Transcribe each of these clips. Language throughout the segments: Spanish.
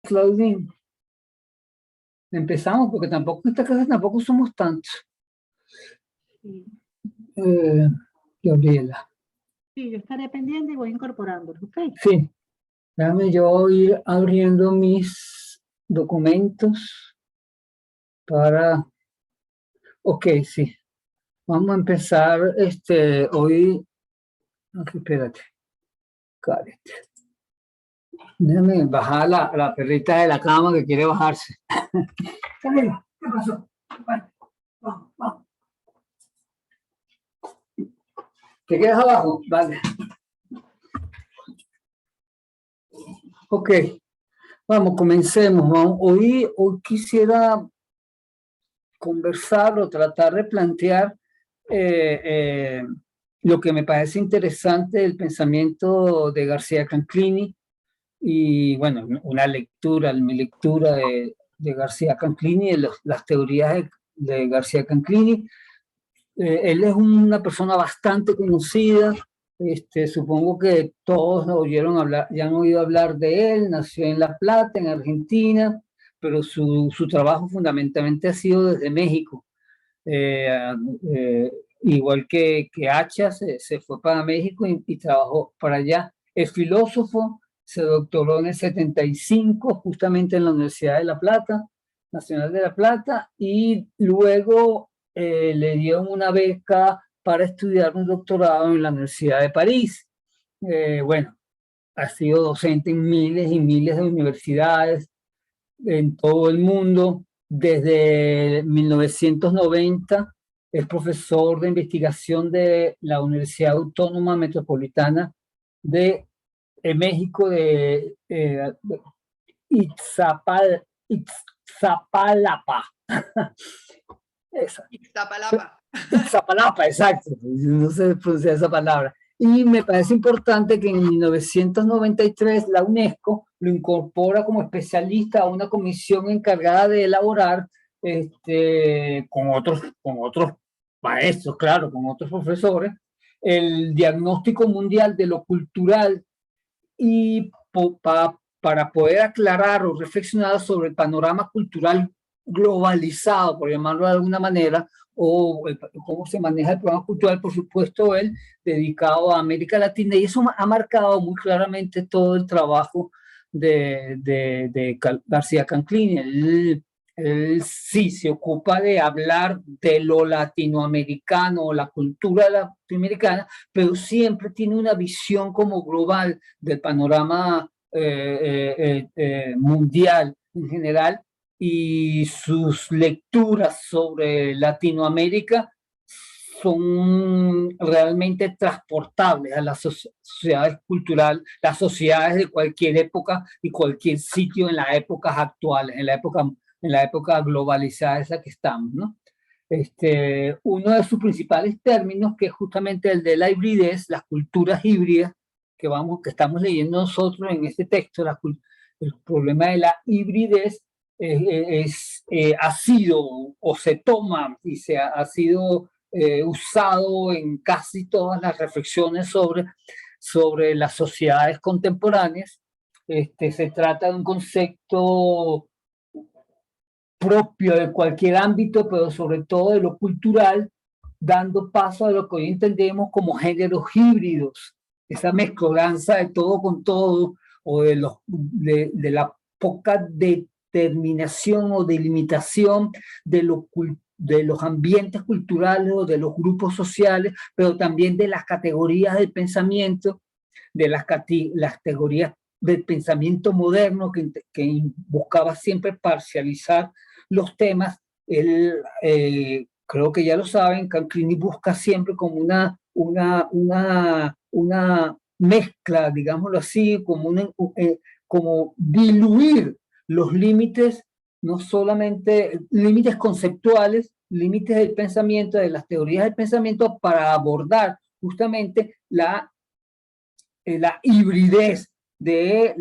Claudine, empezamos porque tampoco en esta casa tampoco somos tantos. Sí. Gabriela. Sí, yo estaré pendiente y voy incorporándolos, ¿ok? Sí, déjame yo ir abriendo mis documentos para... Ok, sí. Vamos a empezar hoy... Ok, espérate. Karen. Déjame bajar la perrita de la cama que quiere bajarse. Camila, ¿qué pasó? Bueno, vamos, vamos. ¿Te quedas abajo? Vale. Ok, vamos, comencemos. Vamos. Hoy quisiera conversar o tratar de plantear lo que me parece interesante del pensamiento de García Canclini y, bueno, mi lectura de García Canclini, de las teorías de García Canclini. Él es una persona bastante conocida. Supongo que todos oyeron hablar, ya han oído hablar de él. Nació en La Plata, en Argentina, pero su trabajo fundamentalmente ha sido desde México. Eh, eh, Igual que Hacha, se fue para México y trabajó para allá. Es filósofo, se doctoró en el 75, justamente en la Universidad de La Plata, Nacional de La Plata, y luego le dieron una beca para estudiar un doctorado en la Universidad de París. Bueno, ha sido docente en miles y miles de universidades en todo el mundo. Desde 1990 es profesor de investigación de la Universidad Autónoma Metropolitana de México, de Iztapalapa. Iztapalapa. Iztapalapa, exacto. No se pronuncia esa palabra. Y me parece importante que en 1993 la UNESCO lo incorpora como especialista a una comisión encargada de elaborar con otros maestros, claro, con otros profesores, el diagnóstico mundial de lo cultural y para poder aclarar o reflexionar sobre el panorama cultural globalizado, por llamarlo de alguna manera, o cómo se maneja el programa cultural, por supuesto, él dedicado a América Latina, y eso ha marcado muy claramente todo el trabajo de García Canclini. Él sí se ocupa de hablar de lo latinoamericano, la cultura latinoamericana, pero siempre tiene una visión como global del panorama mundial en general, y sus lecturas sobre Latinoamérica son realmente transportables a las sociedades culturales, las sociedades de cualquier época y cualquier sitio en las épocas actuales, en la época globalizada esa que estamos, ¿no? Uno de sus principales términos, que es justamente el de la hibridez, las culturas híbridas, que estamos leyendo nosotros en este texto, el problema de la hibridez ha sido o se toma y ha sido usado en casi todas las reflexiones sobre las sociedades contemporáneas. Se trata de un concepto propio de cualquier ámbito, pero sobre todo de lo cultural, dando paso a lo que hoy entendemos como géneros híbridos, esa mezcolanza de todo con todo, o de la poca determinación o delimitación de los ambientes culturales o de los grupos sociales, pero también de las categorías del pensamiento, de las categorías del pensamiento moderno que buscaba siempre parcializar los temas. Creo que ya lo saben, Canclini busca siempre como una mezcla, digámoslo así, como diluir los límites, no solamente límites conceptuales, límites del pensamiento, de las teorías del pensamiento, para abordar justamente la hibridez de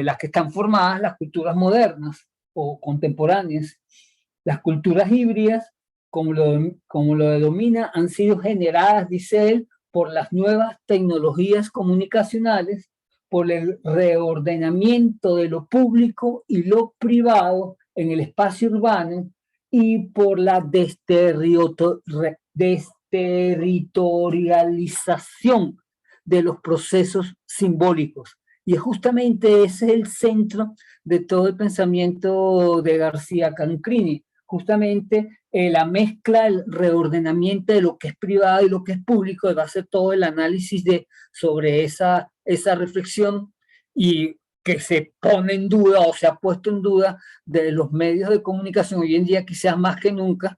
las que están formadas las culturas modernas o contemporáneas. Las culturas híbridas, como lo denomina, han sido generadas, dice él, por las nuevas tecnologías comunicacionales por el reordenamiento de lo público y lo privado en el espacio urbano y por la desterritorialización de los procesos simbólicos. Y justamente ese es el centro de todo el pensamiento de García Cancrini, justamente la mezcla, el reordenamiento de lo que es privado y lo que es público, va a ser todo el análisis sobre esa reflexión, y que se pone en duda o se ha puesto en duda de los medios de comunicación hoy en día, quizás más que nunca,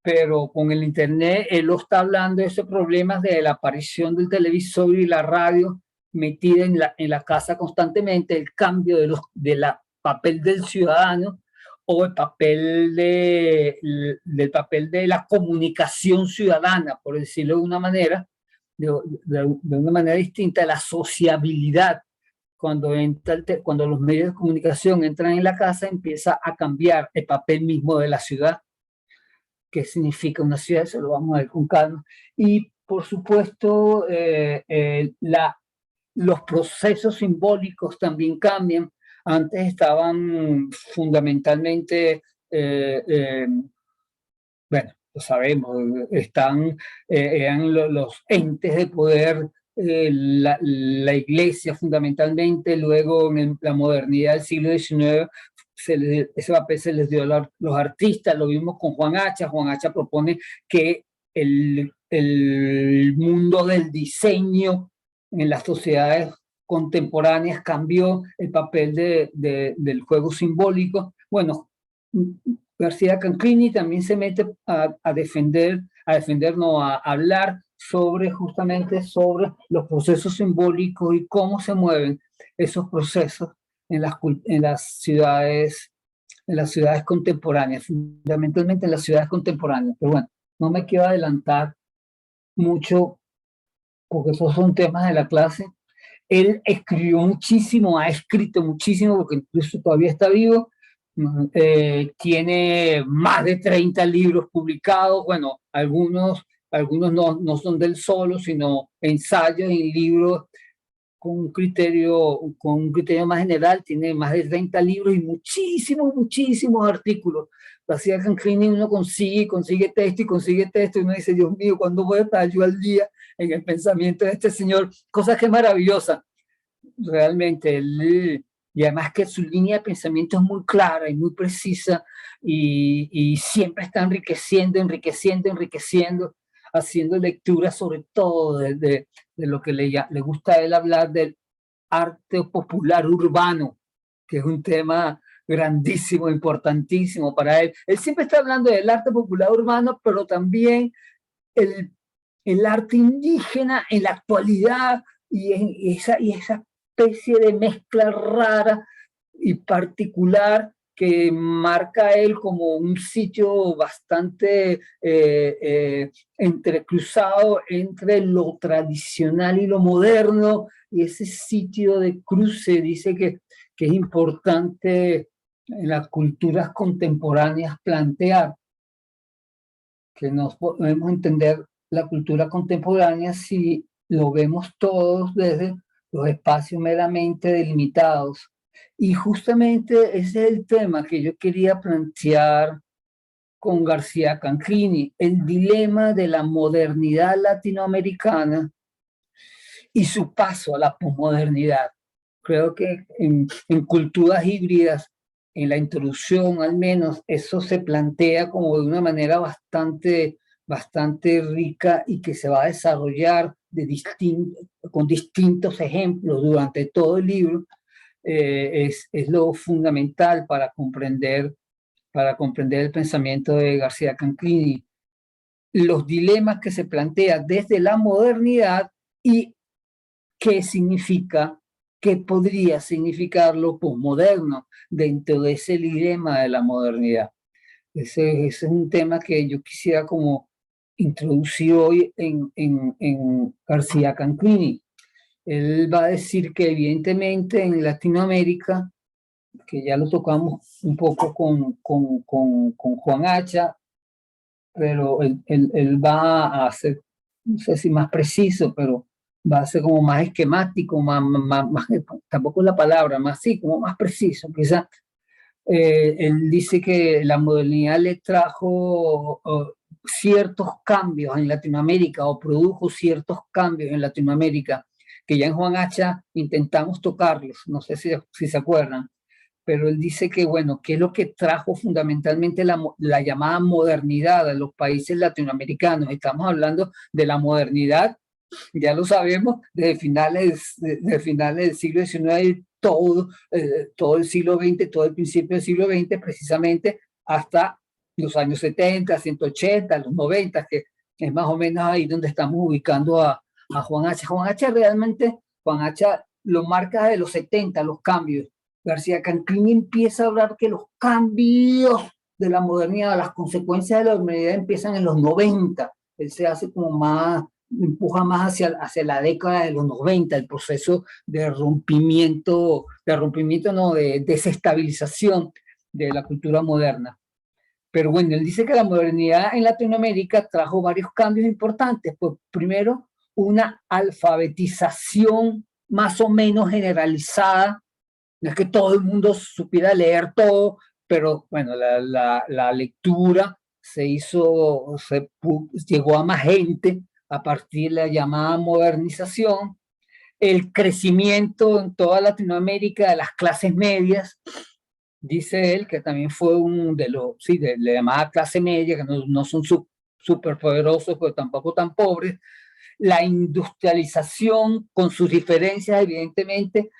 pero con el internet él lo está hablando de esos problemas de la aparición del televisor y la radio metida en la casa constantemente, el cambio de la papel del ciudadano o el papel del papel de la comunicación ciudadana, por decirlo de una manera, de una manera distinta, la sociabilidad. Cuando los medios de comunicación entran en la casa, empieza a cambiar el papel mismo de la ciudad. ¿Qué significa una ciudad? Eso lo vamos a ver con calma. Y, por supuesto, los procesos simbólicos también cambian. Antes estaban fundamentalmente, bueno, lo sabemos, eran los entes de poder, la iglesia fundamentalmente. Luego en la modernidad del siglo XIX ese papel se les dio a los artistas. Lo vimos con Juan Hacha. Juan Hacha propone que el mundo del diseño en las sociedades contemporáneas cambió el papel del juego simbólico. Bueno, García Cancrini también se mete a defender, no, a hablar justamente sobre los procesos simbólicos y cómo se mueven esos procesos en las ciudades contemporáneas, fundamentalmente en las ciudades contemporáneas. Pero bueno, no me quiero adelantar mucho porque esos son temas de la clase. Él escribió muchísimo, ha escrito muchísimo, porque incluso todavía está vivo. Tiene más de 30 libros publicados. Bueno, algunos no son del solo, sino ensayos y libros con un criterio más general. Tiene más de 30 libros y muchísimos artículos. García Cancrini, uno consigue texto y uno dice, Dios mío, ¿cuándo voy a estar yo al día en el pensamiento de este señor? Cosa que es maravillosa, realmente. Y además que su línea de pensamiento es muy clara y muy precisa, y siempre está enriqueciendo, haciendo lecturas sobre todo de lo que le gusta a él hablar, del arte popular urbano, que es un tema grandísimo, importantísimo para él. Él siempre está hablando del arte popular urbano, pero también el arte indígena en la actualidad, y esa especie de mezcla rara y particular que marca él como un sitio bastante entrecruzado entre lo tradicional y lo moderno, y ese sitio de cruce dice que es importante en las culturas contemporáneas plantear, que no podemos entender la cultura contemporánea si lo vemos todos desde los espacios meramente delimitados. Y justamente ese es el tema que yo quería plantear con García Cancrini, el dilema de la modernidad latinoamericana y su paso a la posmodernidad. Creo que en Culturas Híbridas, en la introducción al menos, eso se plantea como de una manera bastante rica, y que se va a desarrollar con distintos ejemplos durante todo el libro. Es lo fundamental para comprender el pensamiento de García Cancrini, los dilemas que se plantea desde la modernidad y qué podría significar lo posmoderno dentro de ese dilema de la modernidad. Ese es un tema que yo quisiera como introducir hoy en García Cancrini. Él va a decir que evidentemente en Latinoamérica, que ya lo tocamos un poco con Juan Hacha, pero él va a ser, no sé si más preciso, pero va a ser como más esquemático, tampoco es la palabra, más sí, como más preciso, quizá. Él dice que la modernidad le trajo ciertos cambios en Latinoamérica o produjo ciertos cambios en Latinoamérica que ya en Juan Hacha intentamos tocarlos, no sé si se acuerdan, pero él dice que, bueno, ¿qué es lo que trajo fundamentalmente la llamada modernidad a los países latinoamericanos? Estamos hablando de la modernidad, ya lo sabemos, de finales del siglo XIX, todo el siglo XX, todo el principio del siglo XX, precisamente hasta los años 70, 180, los 90, que es más o menos ahí donde estamos ubicando a Juan Hacha. Juan Hacha realmente, Juan Hacha lo marca de los 70, los cambios. García Canclini empieza a hablar que los cambios de la modernidad, las consecuencias de la modernidad empiezan en los 90. Él se hace como más, empuja más hacia la década de los 90, el proceso de desestabilización de la cultura moderna. Pero bueno, él dice que la modernidad en Latinoamérica trajo varios cambios importantes. Pues primero, una alfabetización más o menos generalizada. No es que todo el mundo supiera leer todo, pero bueno, la lectura llegó a más gente a partir de la llamada modernización, el crecimiento en toda Latinoamérica de las clases medias, dice él, que también fue de la llamada clase media, que no son súper poderosos, pero tampoco tan pobres, la industrialización con sus diferencias, evidentemente,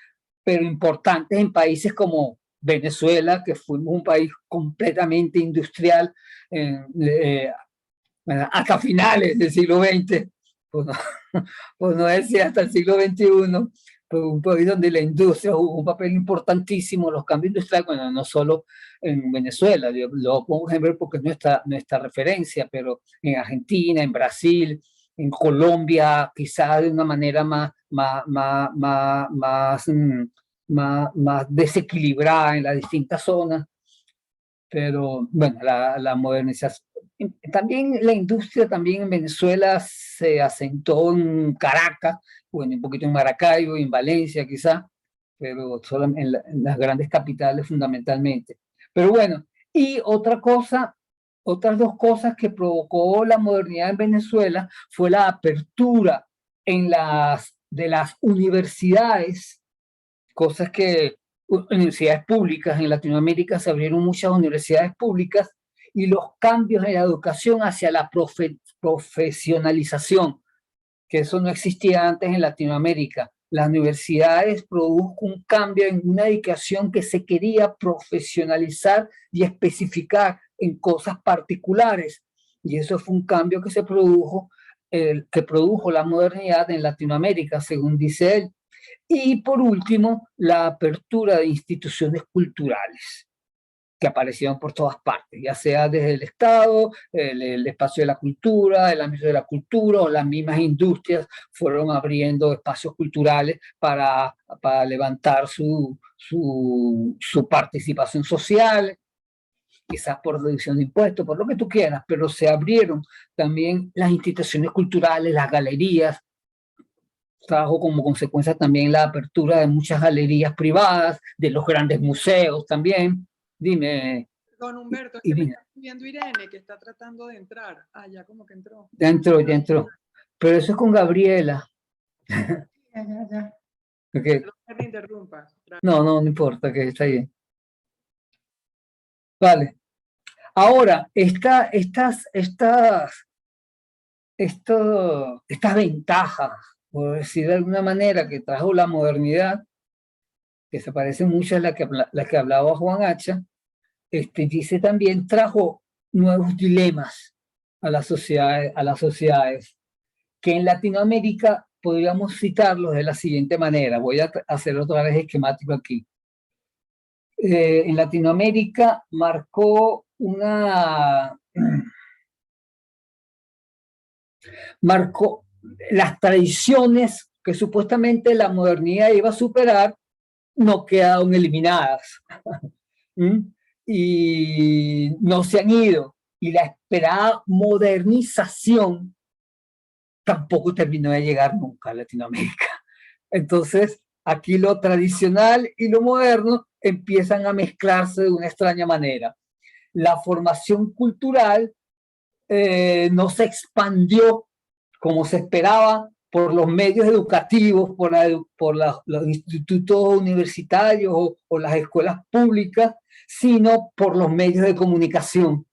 pero importantes en países como Venezuela, que fuimos un país completamente industrial, hasta finales del siglo XX, pues no, pues no decir hasta el siglo XXI, pues un país donde la industria jugó un papel importantísimo, los cambios industriales, bueno, no solo en Venezuela, yo lo pongo ejemplo porque es nuestra referencia, pero en Argentina, en Brasil, en Colombia, quizás de una manera más desequilibrada en las distintas zonas, pero bueno, la modernización. También la industria también en Venezuela se asentó en Caracas, bueno, un poquito en Maracaibo, en Valencia quizá, pero solo en las grandes capitales fundamentalmente. Pero bueno, y otras dos cosas que provocó la modernidad en Venezuela fue la apertura de las universidades, cosas que universidades públicas en Latinoamérica, se abrieron muchas universidades públicas, y los cambios en la educación hacia la profesionalización, que eso no existía antes en Latinoamérica. Las universidades produjo un cambio en una educación que se quería profesionalizar y especificar en cosas particulares, y eso fue un cambio que produjo la modernidad en Latinoamérica, según dice él. Y por último, la apertura de instituciones culturales que aparecieron por todas partes, ya sea desde el Estado, el espacio de la cultura, el ámbito de la cultura, o las mismas industrias fueron abriendo espacios culturales para levantar su participación social, quizás por reducción de impuestos, por lo que tú quieras, pero se abrieron también las instituciones culturales, las galerías. Trajo como consecuencia también la apertura de muchas galerías privadas, de los grandes museos también. Dime. Don Humberto, es que me está viendo Irene, que está tratando de entrar. Ah, ya como que entró. Ya entró. Pero eso es con Gabriela. Ya. Okay. No me interrumpas. No importa, que está bien. Vale. Ahora, estas ventajas, por decir de alguna manera, que trajo la modernidad, que se parece mucho a la que hablaba Juan Hacha, dice también trajo nuevos dilemas a las sociedades, que en Latinoamérica podríamos citarlos de la siguiente manera. Voy a hacer otra vez esquemático aquí. En Latinoamérica marcó las tradiciones que supuestamente la modernidad iba a superar, no quedaron eliminadas. Y no se han ido. Y la esperada modernización tampoco terminó de llegar nunca a Latinoamérica. Entonces, aquí lo tradicional y lo moderno empiezan a mezclarse de una extraña manera. La formación cultural no se expandió como se esperaba por los medios educativos, los institutos universitarios o las escuelas públicas, sino por los medios de comunicación.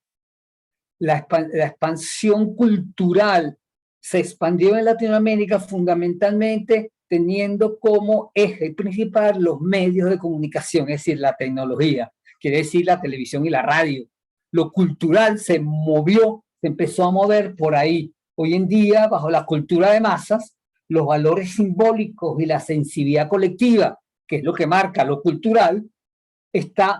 La expansión cultural se expandió en Latinoamérica fundamentalmente teniendo como eje principal los medios de comunicación, es decir, la tecnología, quiere decir la televisión y la radio. Lo cultural se movió, se empezó a mover por ahí. Hoy en día, bajo la cultura de masas, los valores simbólicos y la sensibilidad colectiva, que es lo que marca lo cultural, están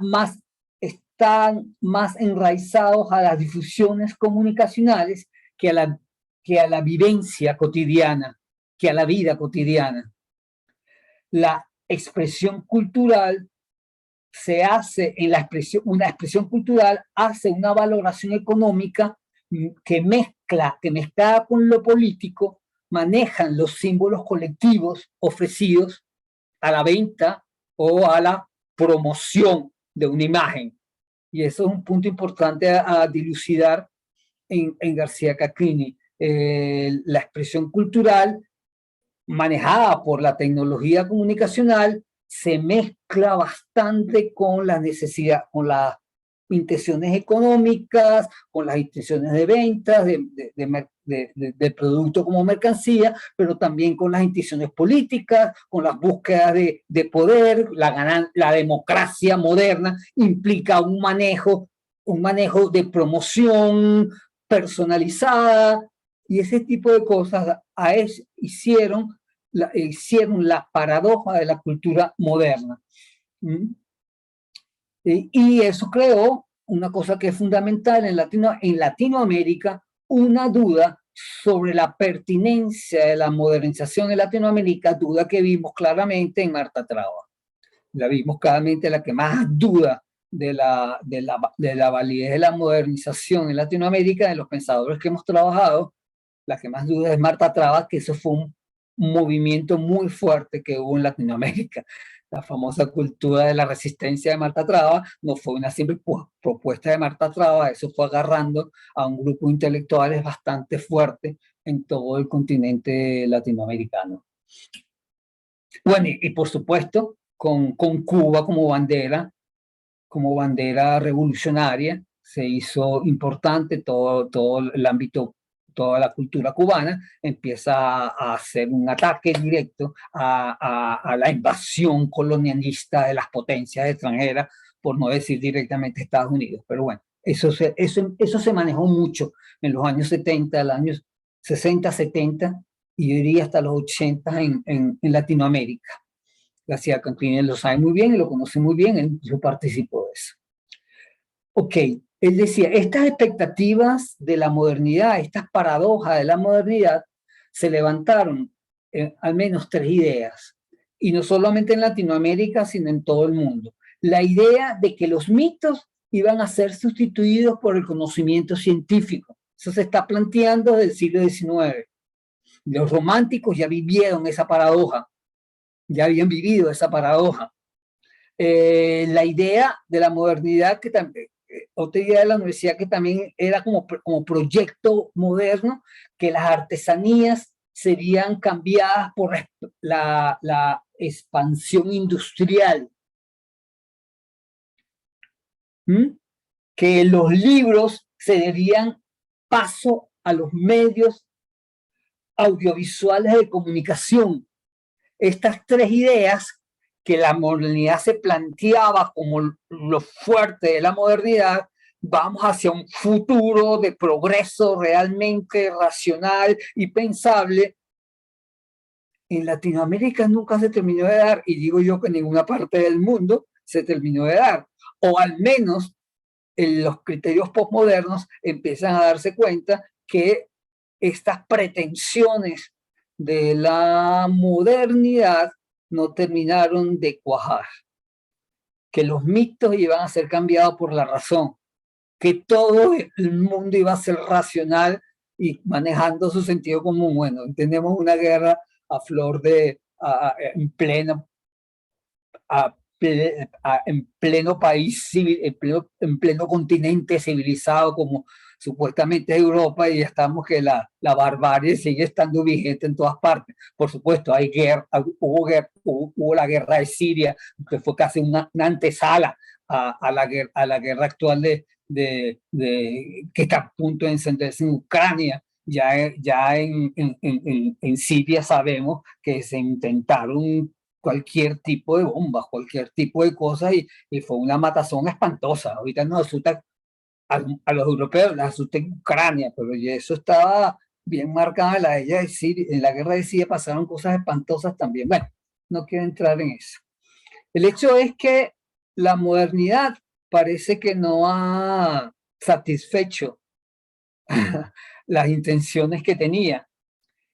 más enraizados a las difusiones comunicacionales que a la vivencia cotidiana, que a la vida cotidiana. La expresión cultural se hace en una expresión cultural hace una valoración económica que mezclada con lo político, manejan los símbolos colectivos ofrecidos a la venta o a la promoción de una imagen. Y eso es un punto importante a dilucidar en García Caccini. La expresión cultural manejada por la tecnología comunicacional se mezcla bastante con la necesidad, con las intenciones económicas, con las intenciones de ventas, de producto como mercancía, pero también con las intenciones políticas, con las búsquedas de poder. La democracia moderna implica un manejo de promoción personalizada, y ese tipo de cosas hicieron la paradoja de la cultura moderna. Y eso creó una cosa que es fundamental en Latinoamérica, una duda sobre la pertinencia de la modernización en Latinoamérica, duda que vimos claramente en Marta Traba. La vimos claramente la que más duda de la validez de la modernización en Latinoamérica, de los pensadores que hemos trabajado. La que más duda es Marta Traba, que eso fue un movimiento muy fuerte que hubo en Latinoamérica. La famosa cultura de la resistencia de Marta Traba no fue una simple propuesta de Marta Traba, eso fue agarrando a un grupo de intelectuales bastante fuerte en todo el continente latinoamericano. Bueno, y por supuesto, con Cuba como bandera revolucionaria, se hizo importante todo el ámbito, toda la cultura cubana empieza a hacer un ataque directo a la invasión colonialista de las potencias extranjeras, por no decir directamente Estados Unidos. Pero bueno, eso se manejó mucho en los años 70, los años 60, 70, y yo diría hasta los 80 en Latinoamérica. García Caccini lo sabe muy bien y lo conoce muy bien, él participó de eso. Ok, él decía, estas expectativas de la modernidad, estas paradojas de la modernidad, se levantaron al menos 3 ideas, y no solamente en Latinoamérica, sino en todo el mundo. La idea de que los mitos iban a ser sustituidos por el conocimiento científico. Eso se está planteando desde el siglo XIX. Los románticos ya vivieron esa paradoja, ya habían vivido esa paradoja. La idea de la modernidad, que también, otra idea de la universidad que también era como proyecto moderno, que las artesanías serían cambiadas por la expansión industrial. Que los libros se darían paso a los medios audiovisuales de comunicación. Estas 3 ideas que la modernidad se planteaba como lo fuerte de la modernidad, vamos hacia un futuro de progreso realmente racional y pensable. En Latinoamérica nunca se terminó de dar, y digo yo que en ninguna parte del mundo se terminó de dar, o al menos en los criterios postmodernos empiezan a darse cuenta que estas pretensiones de la modernidad no terminaron de cuajar, que los mitos iban a ser cambiados por la razón, que todo el mundo iba a ser racional y manejando su sentido común. Bueno, tenemos una guerra a flor de, en pleno, en pleno país civil, en pleno continente civilizado como supuestamente Europa, y ya estamos que la barbarie sigue estando vigente en todas partes. Por supuesto, hay guerra, hubo la guerra de Siria, que fue casi una antesala a la guerra actual que está a punto de encenderse en Ucrania. Ya en Siria sabemos que se intentaron cualquier tipo de bombas, cualquier tipo de cosas, y fue una matazón espantosa. Ahorita nos asusta a los europeos, les asusta en Ucrania, pero eso estaba bien marcada en en la guerra de Siria pasaron cosas espantosas también. Bueno, no quiero entrar en eso. El hecho es que la modernidad parece que no ha satisfecho las intenciones que tenía,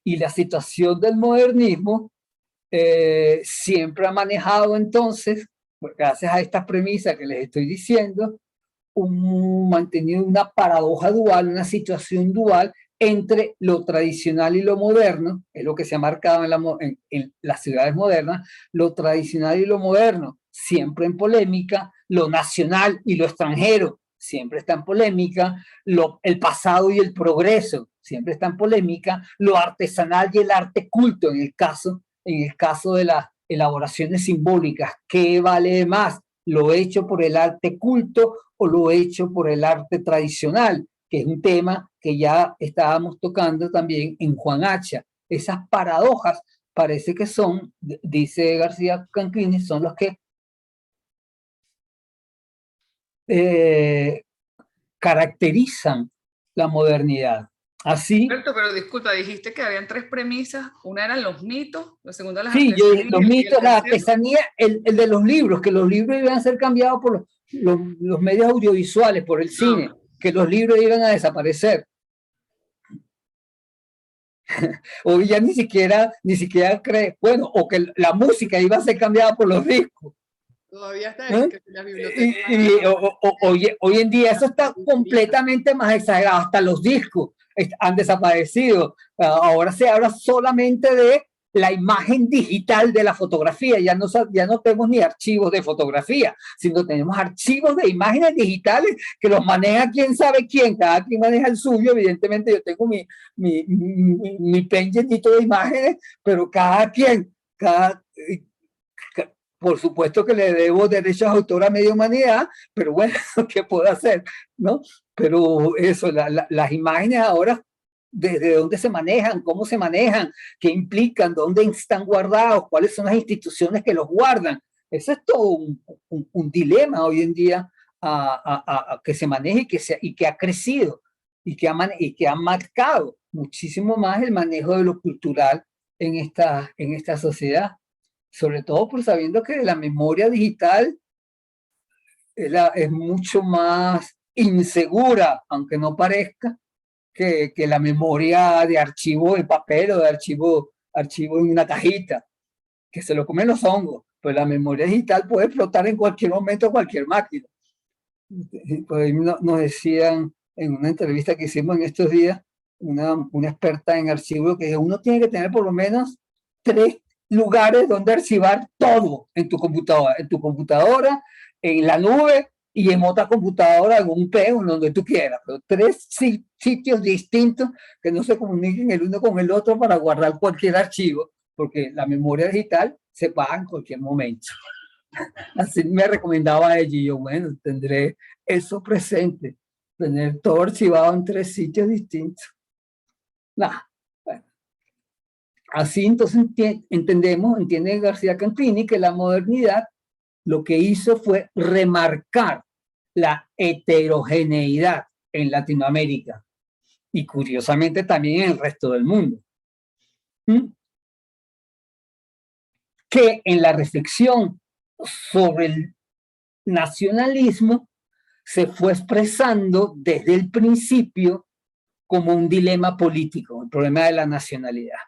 y la situación del modernismo siempre ha manejado entonces, gracias a estas premisas que les estoy diciendo, mantenido una paradoja dual, una situación dual entre lo tradicional y lo moderno. Es lo que se ha marcado en las ciudades modernas, lo tradicional y lo moderno, siempre en polémica, lo nacional y lo extranjero, siempre está en polémica, el pasado y el progreso, siempre está en polémica, lo artesanal y el arte culto, en el caso de las elaboraciones simbólicas, ¿qué vale más? ¿Lo hecho por el arte culto o lo hecho por el arte tradicional? Que es un tema que ya estábamos tocando también en Juan Hacha. Esas paradojas parece que son, dice García Canclini, son los que caracterizan la modernidad. Así. Pero disculpa, dijiste que habían tres premisas. Una eran los mitos, la segunda las sí, artesanías. Los mitos, la artesanía, el de los libros, que los libros iban a ser cambiados por los medios audiovisuales, por el cine, que los libros iban a desaparecer. O ya ni siquiera cree, bueno, o que la música iba a ser cambiada por los discos. Todavía está eso, que las bibliotecas. Hoy en día eso está completamente más exagerado, hasta los discos han desaparecido. Ahora se habla solamente de la imagen digital de la fotografía, ya no tenemos ni archivos de fotografía, sino tenemos archivos de imágenes digitales que los maneja quién sabe quién, cada quien maneja el suyo. Evidentemente yo tengo mi pen llenito de imágenes, pero por supuesto que le debo derechos de autor a media humanidad, pero bueno, ¿qué puedo hacer? ¿No? Pero eso, las imágenes ahora, ¿desde dónde se manejan? ¿Cómo se manejan? ¿Qué implican? ¿Dónde están guardados? ¿Cuáles son las instituciones que los guardan? Eso es todo un dilema hoy en día que se maneja y que ha crecido y que ha marcado muchísimo más el manejo de lo cultural en esta sociedad. Sobre todo por sabiendo que la memoria digital es mucho más insegura, aunque no parezca, que la memoria de archivo de papel o de archivo en una cajita, que se lo comen los hongos. Pues la memoria digital puede explotar en cualquier momento cualquier máquina. Por ahí nos decían en una entrevista que hicimos en estos días, una experta en archivos, que uno tiene que tener por lo menos 3 lugares donde archivar todo en tu computadora, en la nube y en otra computadora, en un P, donde tú quieras, pero 3 sitios distintos que no se comuniquen el uno con el otro para guardar cualquier archivo, porque la memoria digital se paga en cualquier momento. Así me recomendaba ella, y yo, bueno, tendré eso presente, tener todo archivado en 3 sitios distintos. Bueno. Así entonces entiende García Canclini que la modernidad lo que hizo fue remarcar la heterogeneidad en Latinoamérica y curiosamente también en el resto del mundo. Que en la reflexión sobre el nacionalismo se fue expresando desde el principio como un dilema político, el problema de la nacionalidad.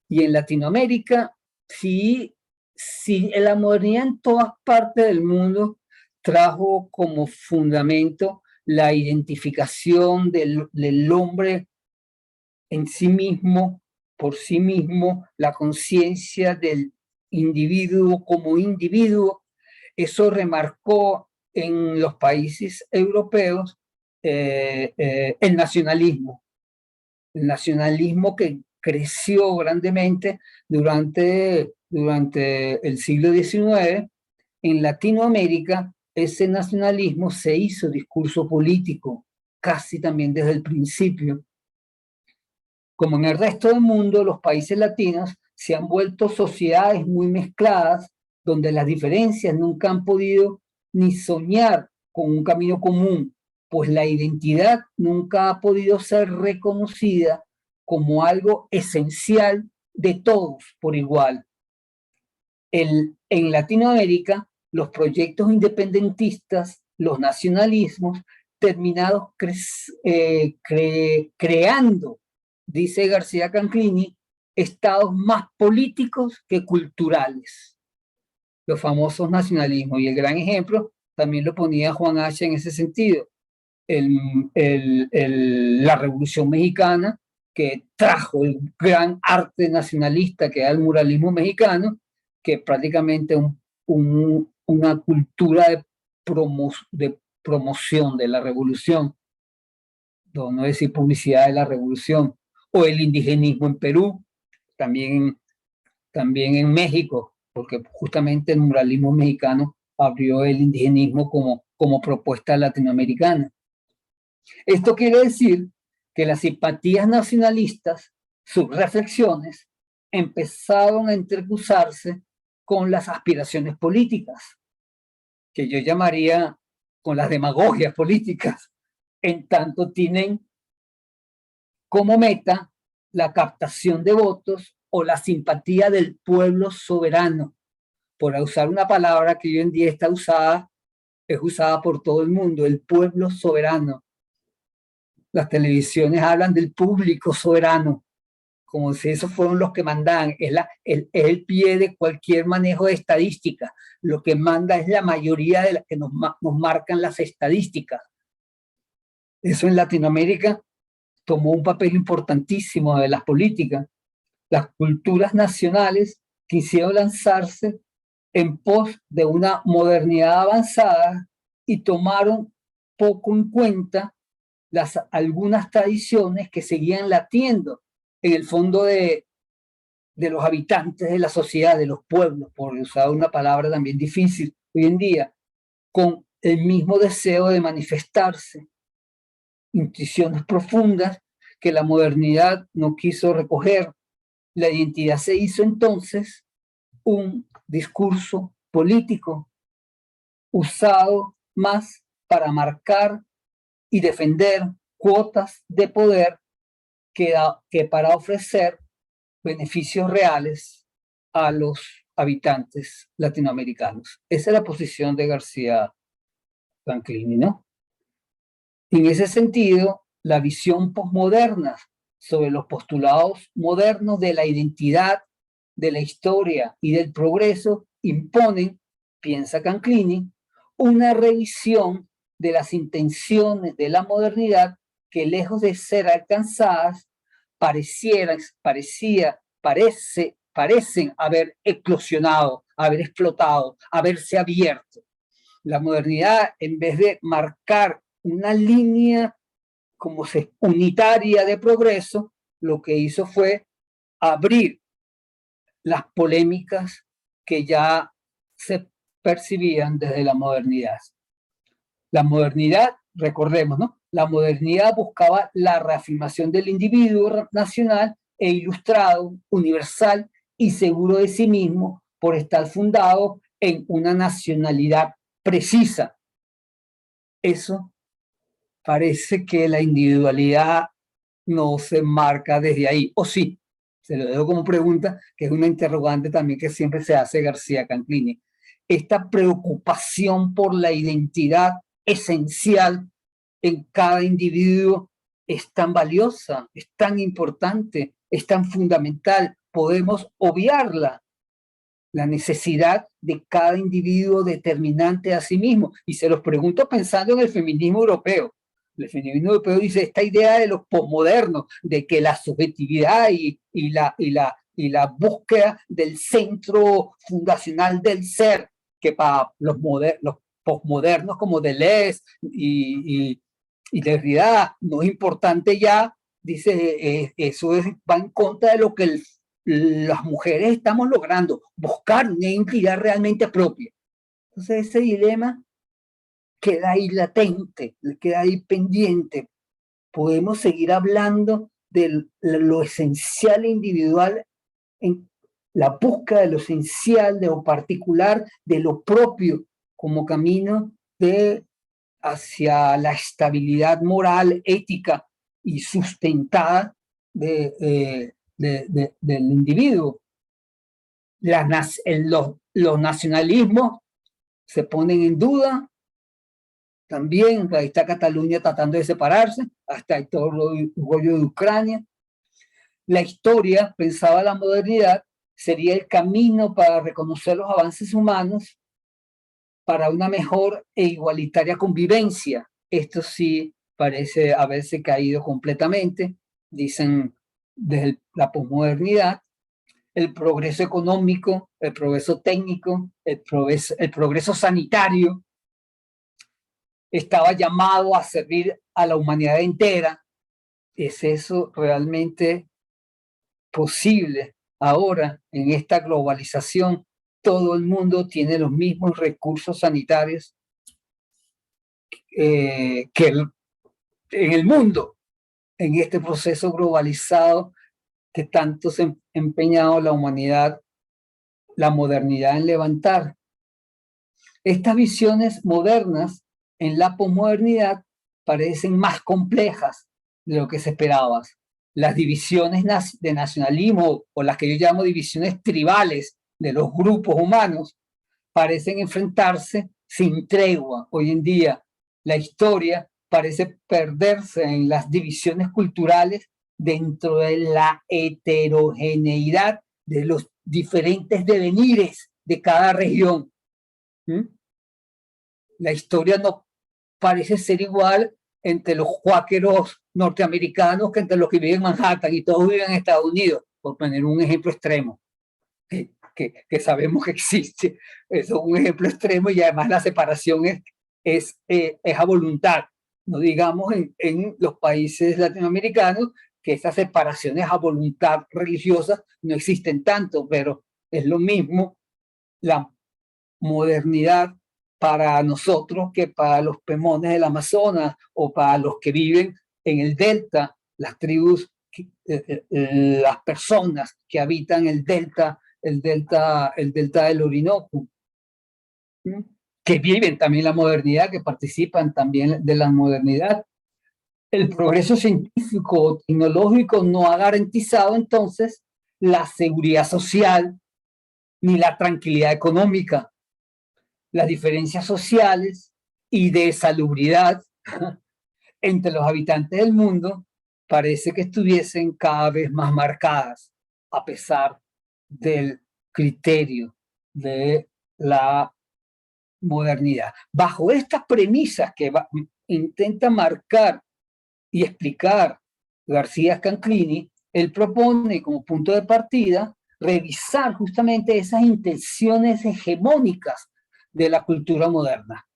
Y en Latinoamérica, sí, la modernidad en todas partes del mundo trajo como fundamento la identificación del hombre en sí mismo, por sí mismo, la conciencia del individuo como individuo. Eso remarcó en los países europeos el nacionalismo que creció grandemente durante el siglo XIX. En Latinoamérica, ese nacionalismo se hizo discurso político, casi también desde el principio. Como en el resto del mundo, los países latinos se han vuelto sociedades muy mezcladas, donde las diferencias nunca han podido ni soñar con un camino común, pues la identidad nunca ha podido ser reconocida como algo esencial de todos por igual. En Latinoamérica, los proyectos independentistas, los nacionalismos, terminados creando, dice García Canclini, estados más políticos que culturales. Los famosos nacionalismos. Y el gran ejemplo también lo ponía Juan H. en ese sentido. La Revolución Mexicana, que trajo el gran arte nacionalista que era el muralismo mexicano, que prácticamente una cultura de promoción de la revolución, no decir publicidad de la revolución, o el indigenismo en Perú, también en México, porque justamente el muralismo mexicano abrió el indigenismo como propuesta latinoamericana. Esto quiere decir que las simpatías nacionalistas, sus reflexiones, empezaron a entrecruzarse con las aspiraciones políticas, que yo llamaría con las demagogias políticas, en tanto tienen como meta la captación de votos o la simpatía del pueblo soberano, por usar una palabra que hoy en día es usada por todo el mundo, el pueblo soberano. Las televisiones hablan del público soberano, como si esos fueron los que mandan. Es el pie de cualquier manejo de estadística. Lo que manda es la mayoría de las que nos marcan las estadísticas. Eso en Latinoamérica tomó un papel importantísimo de las políticas. Las culturas nacionales quisieron lanzarse en pos de una modernidad avanzada y tomaron poco en cuenta algunas tradiciones que seguían latiendo en el fondo de los habitantes de la sociedad, de los pueblos, por usar una palabra también difícil hoy en día, con el mismo deseo de manifestarse, intuiciones profundas que la modernidad no quiso recoger. La identidad se hizo entonces un discurso político usado más para marcar y defender cuotas de poder que para ofrecer beneficios reales a los habitantes latinoamericanos. Esa es la posición de García Canclini, ¿no? En ese sentido, la visión posmoderna sobre los postulados modernos de la identidad, de la historia y del progreso imponen, piensa Canclini, una revisión de las intenciones de la modernidad que, lejos de ser alcanzadas, parecen haber eclosionado, haber explotado, haberse abierto. La modernidad, en vez de marcar una línea como unitaria de progreso, lo que hizo fue abrir las polémicas que ya se percibían desde la modernidad. La modernidad, recordemos, ¿no? La modernidad buscaba la reafirmación del individuo nacional e ilustrado, universal y seguro de sí mismo por estar fundado en una nacionalidad precisa. Eso parece que la individualidad no se marca desde ahí, o sí, se lo dejo como pregunta, que es una interrogante también que siempre se hace García Canclini. Esta preocupación por la identidad esencial en cada individuo es tan valiosa, es tan importante, es tan fundamental, podemos obviarla. La necesidad de cada individuo determinante a sí mismo. Y se los pregunto pensando en el feminismo europeo. El feminismo europeo dice esta idea de los posmodernos, de que la subjetividad y la búsqueda del centro fundacional del ser, que para los posmodernos como Deleuze y Derrida no es importante ya, dice, eso va en contra de lo que las mujeres estamos logrando, buscar una identidad realmente propia. Entonces ese dilema queda ahí latente, queda ahí pendiente. Podemos seguir hablando de lo esencial e individual, en la búsqueda de lo esencial, de lo particular, de lo propio, como camino hacia la estabilidad moral, ética y sustentada del individuo. Los nacionalismos se ponen en duda. También ahí está Cataluña tratando de separarse, hasta ahí todo el rollo de Ucrania. La historia, pensaba la modernidad, sería el camino para reconocer los avances humanos para una mejor e igualitaria convivencia. Esto sí parece haberse caído completamente, dicen desde la posmodernidad. El progreso económico, el progreso técnico, el progreso sanitario estaba llamado a servir a la humanidad entera. ¿Es eso realmente posible ahora en esta globalización? Todo el mundo tiene los mismos recursos sanitarios que en el mundo, en este proceso globalizado que tanto se ha empeñado la humanidad, la modernidad en levantar. Estas visiones modernas en la posmodernidad parecen más complejas de lo que se esperaba. Las divisiones de nacionalismo, o las que yo llamo divisiones tribales de los grupos humanos, parecen enfrentarse sin tregua. Hoy en día la historia parece perderse en las divisiones culturales dentro de la heterogeneidad de los diferentes devenires de cada región. La historia no parece ser igual entre los cuáqueros norteamericanos que entre los que viven en Manhattan, y todos viven en Estados Unidos, por poner un ejemplo extremo, que sabemos que existe. Eso es un ejemplo extremo, y además la separación es a voluntad. No digamos en los países latinoamericanos, que esas separaciones a voluntad religiosa no existen tanto, pero es lo mismo la modernidad para nosotros que para los pemones del Amazonas o para los que viven en el delta, las tribus, las personas que habitan el delta del Orinoco, que viven también la modernidad, que participan también de la modernidad. El progreso científico o tecnológico no ha garantizado entonces la seguridad social ni la tranquilidad económica. Las diferencias sociales y de salubridad entre los habitantes del mundo parece que estuviesen cada vez más marcadas, a pesar del criterio de la modernidad. Bajo estas premisas que intenta marcar y explicar García Canclini, él propone como punto de partida revisar justamente esas intenciones hegemónicas de la cultura moderna.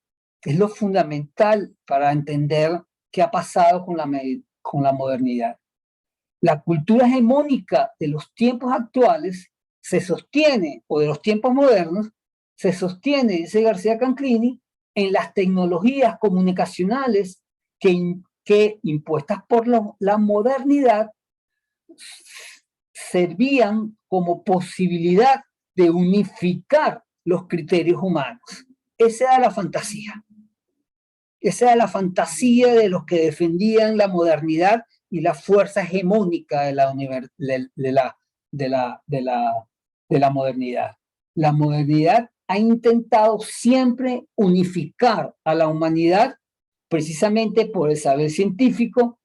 Es lo fundamental para entender qué ha pasado con la modernidad. La cultura hegemónica de los tiempos actuales se sostiene, o de los tiempos modernos, se sostiene, dice García Canclini, en las tecnologías comunicacionales que impuestas por la modernidad servían como posibilidad de unificar los criterios humanos. Esa era la fantasía. Esa era la fantasía de los que defendían la modernidad y la fuerza hegemónica de la modernidad. La modernidad ha intentado siempre unificar a la humanidad precisamente por el saber científico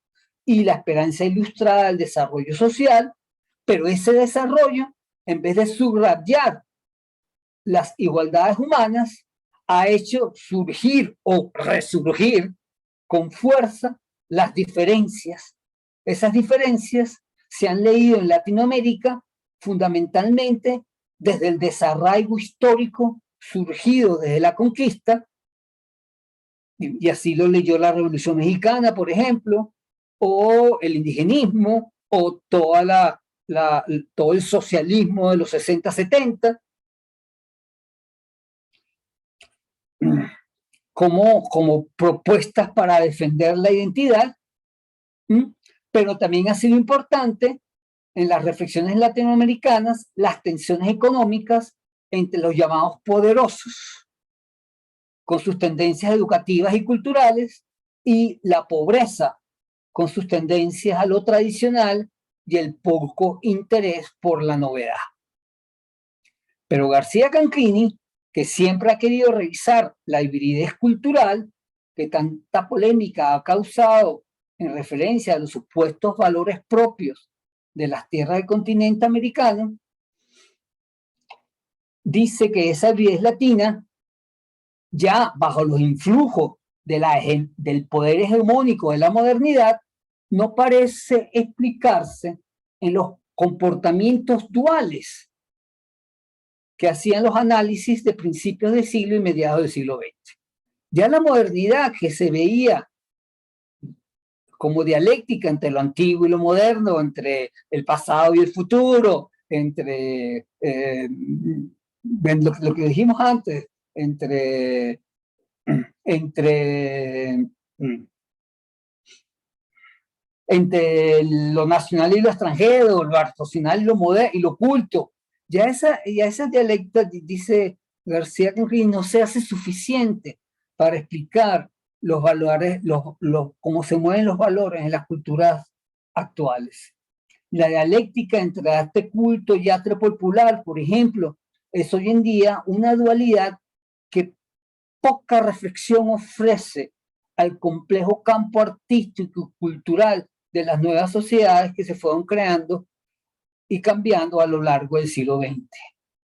y la esperanza ilustrada del desarrollo social, pero ese desarrollo, en vez de subrayar las igualdades humanas, ha hecho surgir o resurgir con fuerza las diferencias. Esas diferencias se han leído en Latinoamérica fundamentalmente desde el desarraigo histórico surgido desde la conquista, y así lo leyó la Revolución Mexicana, por ejemplo, o el indigenismo, o todo el socialismo de los 60-70, como propuestas para defender la identidad, pero también ha sido importante en las reflexiones latinoamericanas las tensiones económicas entre los llamados poderosos, con sus tendencias educativas y culturales, y la pobreza, con sus tendencias a lo tradicional y el poco interés por la novedad. Pero García Canclini, que siempre ha querido revisar la hibridez cultural que tanta polémica ha causado en referencia a los supuestos valores propios de las tierras del continente americano, dice que esa hibridez latina, ya bajo los influjos del poder hegemónico de la modernidad, no parece explicarse en los comportamientos duales que hacían los análisis de principios del siglo y mediados del siglo XX. Ya la modernidad, que se veía como dialéctica entre lo antiguo y lo moderno, entre el pasado y el futuro, entre lo que dijimos antes, entre lo nacional y lo extranjero, lo artesanal y lo moderno y lo oculto. Ya esa dialéctica, dice García Canclini, no se hace suficiente para explicar los valores, cómo se mueven los valores en las culturas actuales. La dialéctica entre arte culto y arte popular, por ejemplo, es hoy en día una dualidad que poca reflexión ofrece al complejo campo artístico y cultural de las nuevas sociedades que se fueron creando y cambiando a lo largo del siglo XX.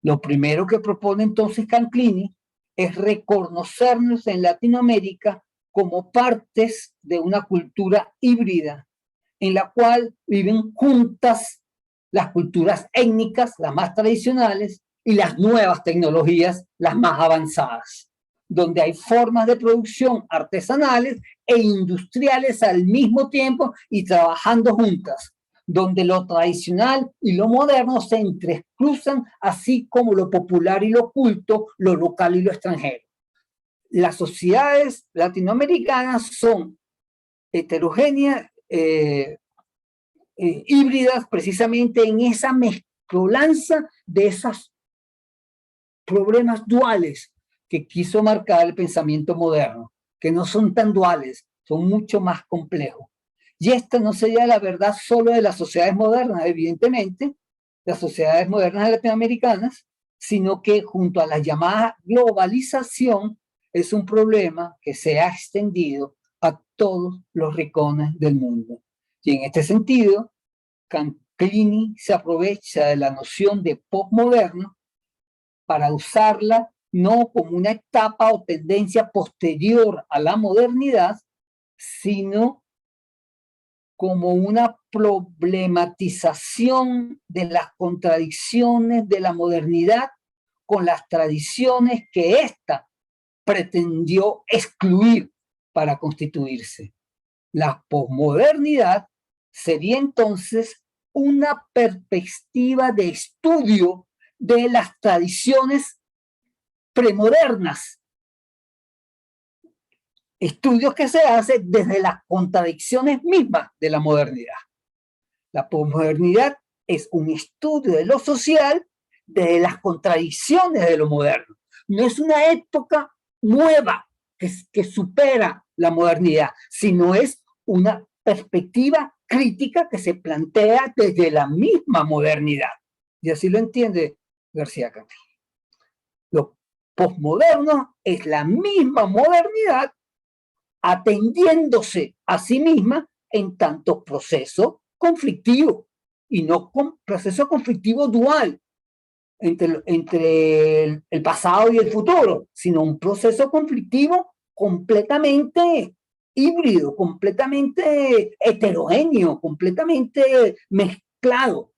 Lo primero que propone entonces Canclini es reconocernos en Latinoamérica como partes de una cultura híbrida, en la cual viven juntas las culturas étnicas, las más tradicionales, y las nuevas tecnologías, las más avanzadas, donde hay formas de producción artesanales e industriales al mismo tiempo y trabajando juntas, donde lo tradicional y lo moderno se entrecruzan, así como lo popular y lo culto, lo local y lo extranjero. Las sociedades latinoamericanas son heterogéneas, híbridas, precisamente en esa mezcolanza de esos problemas duales que quiso marcar el pensamiento moderno, que no son tan duales, son mucho más complejos. Y esta no sería la verdad solo de las sociedades modernas, evidentemente, las sociedades modernas latinoamericanas, sino que junto a la llamada globalización es un problema que se ha extendido a todos los rincones del mundo. Y en este sentido, Canclini se aprovecha de la noción de postmoderno para usarla no como una etapa o tendencia posterior a la modernidad, sino como una problematización de las contradicciones de la modernidad con las tradiciones que ésta pretendió excluir para constituirse. La posmodernidad sería entonces una perspectiva de estudio de las tradiciones premodernas, estudios que se hacen desde las contradicciones mismas de la modernidad. La posmodernidad es un estudio de lo social desde las contradicciones de lo moderno. No es una época nueva que supera la modernidad, sino es una perspectiva crítica que se plantea desde la misma modernidad. Y así lo entiende García Canclini. Lo posmoderno es la misma modernidad atendiéndose a sí misma en tanto proceso conflictivo, y no proceso conflictivo dual entre el pasado y el futuro, sino un proceso conflictivo completamente híbrido, completamente heterogéneo, completamente mezclado.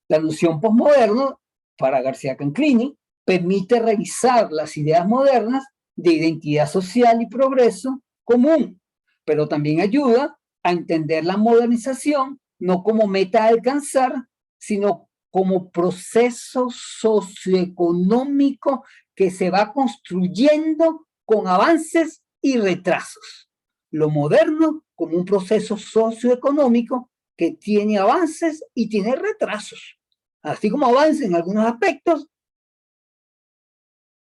La noción posmoderna, para García Canclini, permite revisar las ideas modernas de identidad social y progreso común, pero también ayuda a entender la modernización no como meta a alcanzar, sino como proceso socioeconómico que se va construyendo con avances y retrasos. Lo moderno como un proceso socioeconómico que tiene avances y tiene retrasos. Así como avanza en algunos aspectos,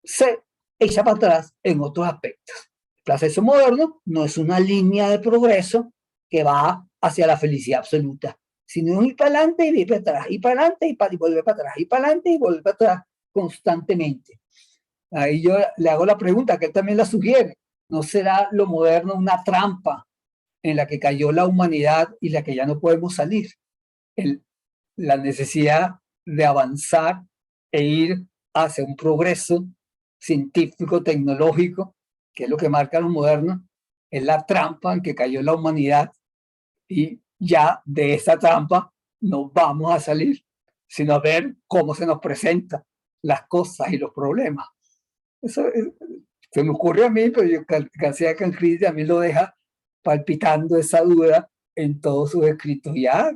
se echa para atrás en otros aspectos. El proceso moderno no es una línea de progreso que va hacia la felicidad absoluta, sino ir para adelante y ir para atrás, y para adelante y volver para atrás, y para adelante y volver para atrás constantemente. Ahí yo le hago la pregunta, que él también la sugiere, ¿no será lo moderno una trampa en la que cayó la humanidad y la que ya no podemos salir? La necesidad de avanzar e ir hacia un progreso científico, tecnológico, que es lo que marca lo moderno, es la trampa en que cayó la humanidad y ya de esa trampa no vamos a salir, sino a ver cómo se nos presentan las cosas y los problemas. Eso se me ocurre a mí, pero García Canclini a mí lo deja palpitando esa duda en todos sus escritos. Ya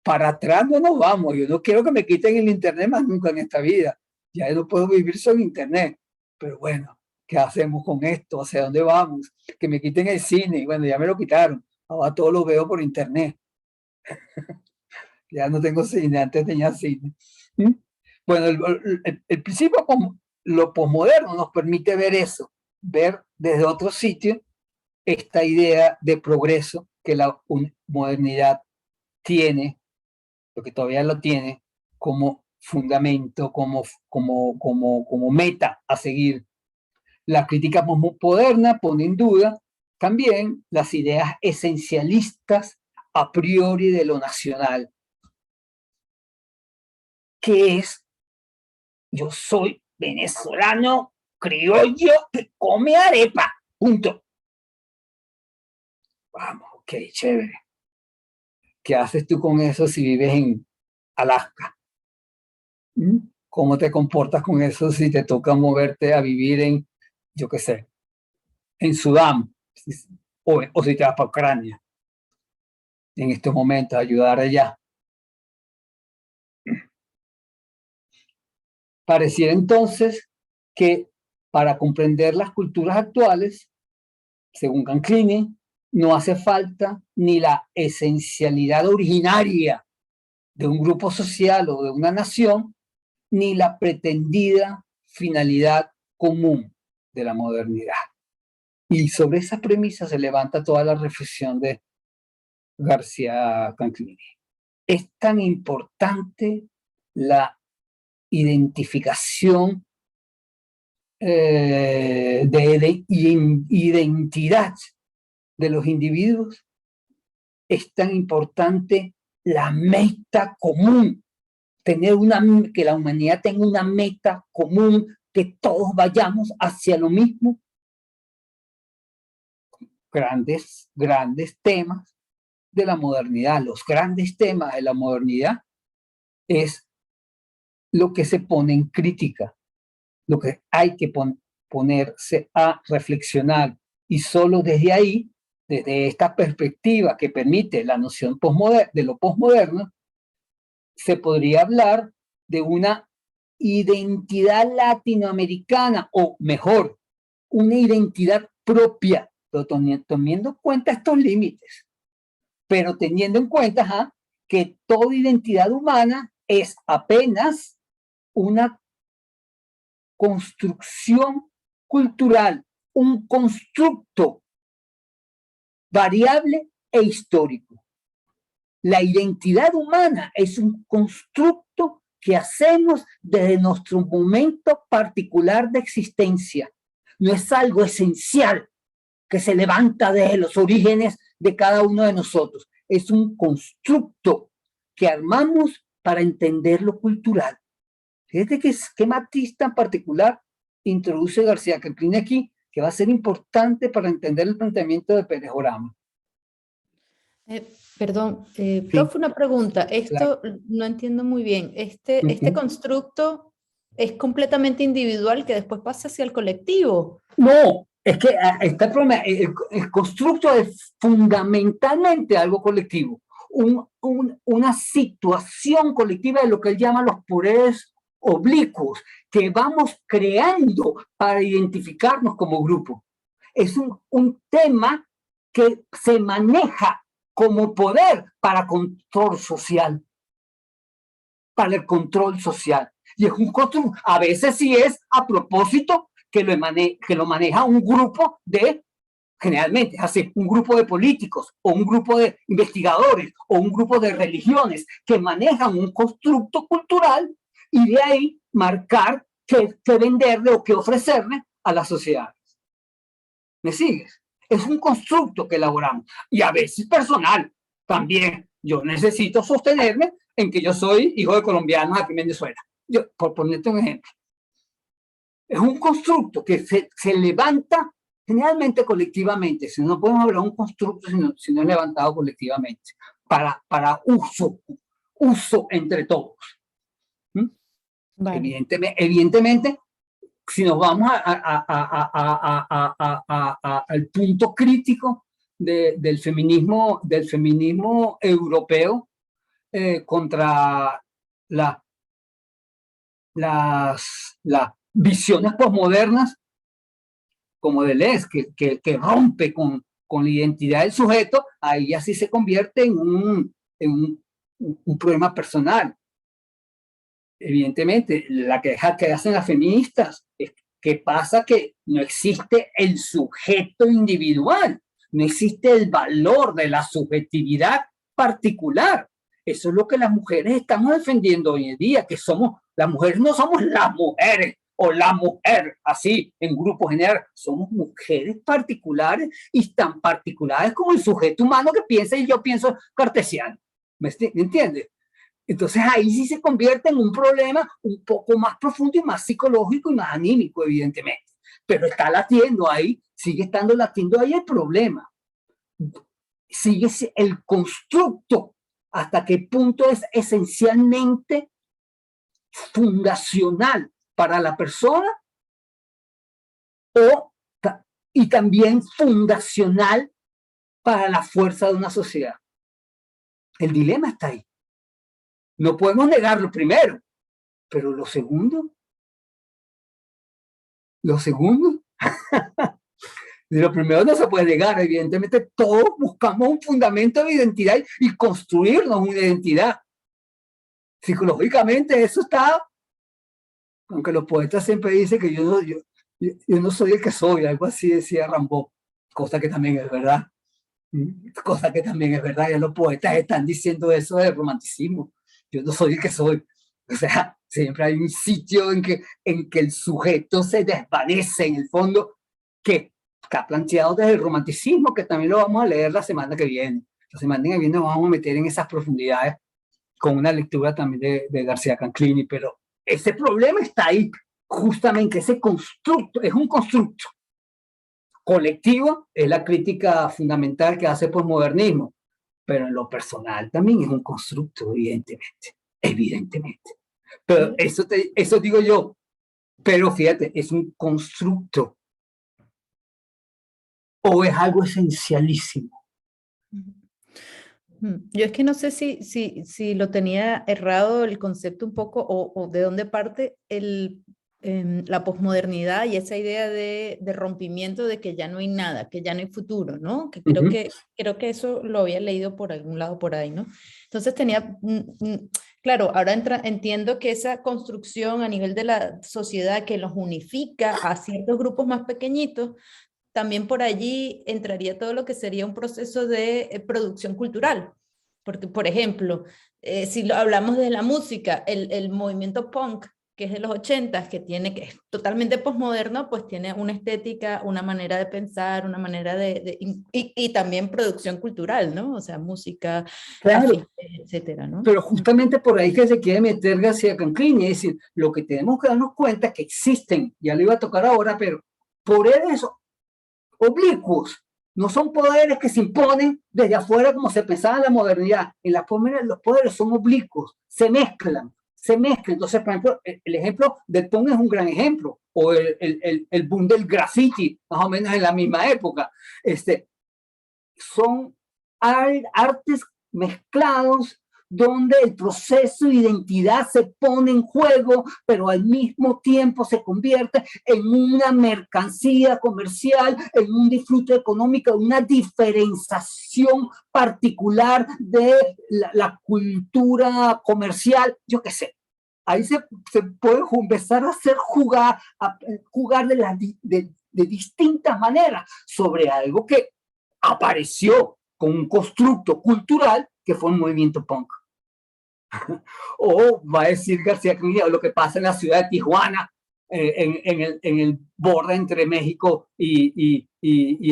para atrás no nos vamos. Yo no quiero que me quiten el internet más nunca en esta vida. Ya no puedo vivir sin internet. Pero bueno, ¿qué hacemos con esto? ¿Hacia dónde vamos? Que me quiten el cine. Bueno, ya me lo quitaron. Ahora todo lo veo por internet. Ya no tengo cine, antes tenía cine. Bueno, el principio, lo posmoderno nos permite ver eso, ver desde otro sitio esta idea de progreso que la modernidad tiene, lo que todavía lo tiene, como fundamento, como meta a seguir. La crítica posmoderna pone en duda también las ideas esencialistas a priori de lo nacional, que es: yo soy venezolano criollo que come arepa, punto. Vamos, ok, chévere. ¿Qué haces tú con eso si vives en Alaska? ¿Cómo te comportas con eso si te toca moverte a vivir en, yo qué sé, en Sudán? O si te vas para Ucrania en estos momentos a ayudar allá. Pareciera entonces que para comprender las culturas actuales, según Canclini, no hace falta ni la esencialidad originaria de un grupo social o de una nación, ni la pretendida finalidad común de la modernidad. Y sobre esa premisa se levanta toda la reflexión de García Canclini. Es tan importante la identificación de identidad de los individuos, es tan importante la meta común, que la humanidad tenga una meta común, que todos vayamos hacia lo mismo. Grandes temas de la modernidad, los grandes temas de la modernidad es lo que se pone en crítica, lo que hay que ponerse a reflexionar, y solo desde ahí, desde esta perspectiva que permite la noción de lo posmoderno, se podría hablar de una identidad latinoamericana, o mejor, una identidad propia, teniendo en cuenta estos límites, pero teniendo en cuenta que toda identidad humana es apenas una construcción cultural, un constructo variable e histórico. La identidad humana es un constructo que hacemos desde nuestro momento particular de existencia. No es algo esencial que se levanta desde los orígenes de cada uno de nosotros. Es un constructo que armamos para entender lo cultural. Fíjate qué matiz tan particular introduce García Canclini aquí, que va a ser importante para entender el planteamiento de Pérez Orama. Perdón, profe, una pregunta. Esto no entiendo muy bien. Este constructo es completamente individual que después pasa hacia el colectivo. No, es que está el problema. El constructo es fundamentalmente algo colectivo. Una situación colectiva de lo que él llama los poderes oblicuos que vamos creando para identificarnos como grupo. Es un tema que se maneja como poder para control social, para el control social. Y es un constructo, a veces sí es a propósito que lo maneja un grupo de, generalmente, así, un grupo de políticos, o un grupo de investigadores, o un grupo de religiones, que manejan un constructo cultural y de ahí marcar qué venderle o qué ofrecerle a la sociedad. ¿Me sigues? Es un constructo que elaboramos. Y a veces personal también. Yo necesito sostenerme en que yo soy hijo de colombianos aquí en Venezuela. Yo, por ponerte un ejemplo. Es un constructo que se levanta generalmente colectivamente. Si no podemos hablar de un constructo, si no es levantado colectivamente. Para uso entre todos. Vale. Evidentemente, si nos vamos al punto crítico del feminismo europeo contra las visiones posmodernas, como Deleuze, que rompe con la identidad del sujeto, ahí así se convierte en un problema personal. Evidentemente, la queja que hacen las feministas es que pasa que no existe el sujeto individual, no existe el valor de la subjetividad particular. Eso es lo que las mujeres estamos defendiendo hoy en día, que las mujeres no somos las mujeres o la mujer, así, en grupo general, somos mujeres particulares y tan particulares como el sujeto humano que piensa y yo pienso cartesiano. ¿Me entiendes? Entonces ahí sí se convierte en un problema un poco más profundo y más psicológico y más anímico, evidentemente. Pero está latiendo ahí, sigue estando latiendo ahí el problema. Sigue el constructo, hasta qué punto es esencialmente fundacional para la persona y también fundacional para la fuerza de una sociedad. El dilema está ahí. No podemos negar lo primero, pero lo segundo, lo primero no se puede negar. Evidentemente todos buscamos un fundamento de identidad y construirnos una identidad. Psicológicamente eso está, aunque los poetas siempre dicen que yo no soy el que soy, algo así decía Rimbaud, cosa que también es verdad. Ya los poetas están diciendo eso del romanticismo. Yo no soy el que soy. O sea, siempre hay un sitio en que el sujeto se desvanece en el fondo, que está planteado desde el romanticismo, que también lo vamos a leer la semana que viene. La semana que viene nos vamos a meter en esas profundidades con una lectura también de García Canclini, pero ese problema está ahí, justamente ese constructo, es un constructo colectivo, es la crítica fundamental que hace posmodernismo, pero en lo personal también es un constructo, evidentemente. Pero eso digo yo, pero fíjate, es un constructo o es algo esencialísimo. Yo es que no sé si lo tenía errado el concepto un poco o de dónde parte la posmodernidad y esa idea de rompimiento de que ya no hay nada, que ya no hay futuro, ¿no? Que creo que eso lo había leído por algún lado por ahí, ¿no? Entonces claro, ahora entiendo que esa construcción a nivel de la sociedad que los unifica a ciertos grupos más pequeñitos, también por allí entraría todo lo que sería un proceso de producción cultural. Porque, por ejemplo, si hablamos de la música, el movimiento punk, que es de los 80, que es totalmente posmoderno, pues tiene una estética, una manera de pensar, una manera y también producción cultural, ¿no? O sea, música, Claro, afiche, etcétera, ¿no? pero justamente por ahí que se quiere meter García Canclini, es decir, lo que tenemos que darnos cuenta es que existen, ya lo iba a tocar ahora, pero poderes oblicuos, no son poderes que se imponen desde afuera como se pensaba en la modernidad. En la forma los poderes son oblicuos, se mezclan. Entonces, por ejemplo, el ejemplo del Pong es un gran ejemplo, o el boom del graffiti, más o menos en la misma época. Son artes mezclados donde el proceso de identidad se pone en juego, pero al mismo tiempo se convierte en una mercancía comercial, en un disfrute económico, una diferenciación particular de la cultura comercial, yo qué sé. Ahí se puede empezar a hacer jugar de distintas maneras sobre algo que apareció con un constructo cultural que fue un movimiento punk. O va a decir García Canclini lo que pasa en la ciudad de Tijuana, en el borde entre México y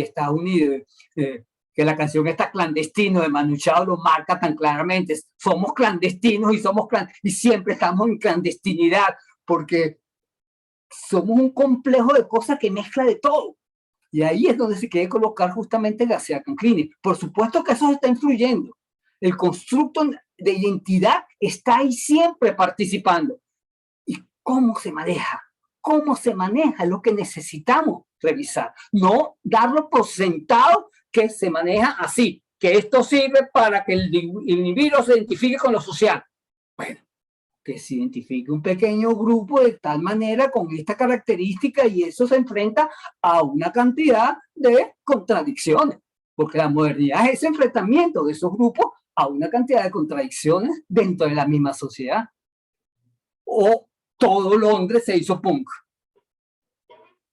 Estados Unidos, que la canción está Clandestino de Manu Chao lo marca tan claramente. Somos clandestinos y siempre estamos en clandestinidad porque somos un complejo de cosas que mezcla de todo. Y ahí es donde se quiere colocar justamente García Canclini. Por supuesto que eso está influyendo. El constructo de identidad está ahí siempre participando. ¿Y cómo se maneja? ¿Cómo se maneja? Es lo que necesitamos revisar. No darlo por sentado que se maneja así, que esto sirve para que el individuo se identifique con lo social. Bueno, que se identifique un pequeño grupo de tal manera con esta característica y eso se enfrenta a una cantidad de contradicciones, porque la modernidad es ese enfrentamiento de esos grupos a una cantidad de contradicciones dentro de la misma sociedad. O todo Londres se hizo punk.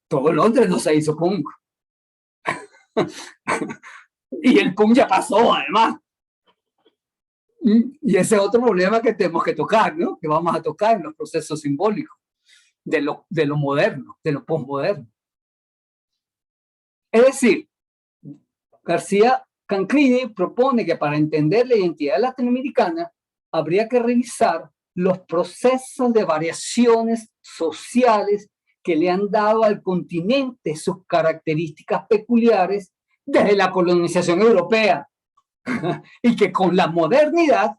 Todo Londres no se hizo punk. Y el punk ya pasó, además. Y ese es otro problema que tenemos que tocar, ¿no? Que vamos a tocar en los procesos simbólicos de lo moderno, de lo postmoderno. Es decir, García Canclini propone que para entender la identidad latinoamericana habría que revisar los procesos de variaciones sociales que le han dado al continente sus características peculiares desde la colonización europea y que con la modernidad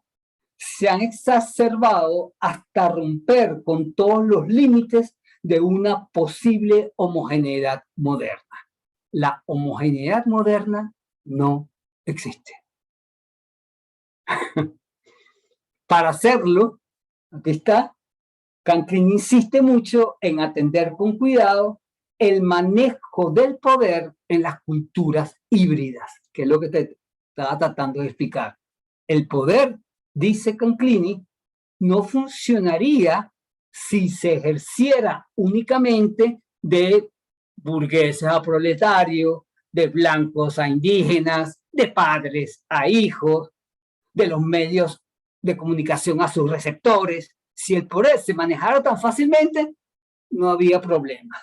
se han exacerbado hasta romper con todos los límites de una posible homogeneidad moderna. La homogeneidad moderna no existe. Para hacerlo, aquí está, Canclini insiste mucho en atender con cuidado el manejo del poder en las culturas híbridas, que es lo que te estaba tratando de explicar. El poder, dice Canclini, no funcionaría si se ejerciera únicamente de burgueses a proletarios, de blancos a indígenas, de padres a hijos, de los medios de comunicación a sus receptores. Si el poder se manejara tan fácilmente, no había problema,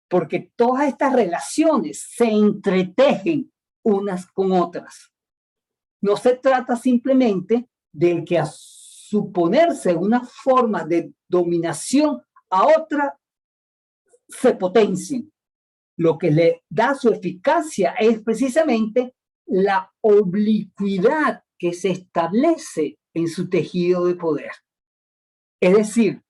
porque todas estas relaciones se entretejen unas con otras. No se trata simplemente de que a suponerse una forma de dominación a otra se potencien. Lo que le da su eficacia es precisamente la oblicuidad que se establece en su tejido de poder. Es decir,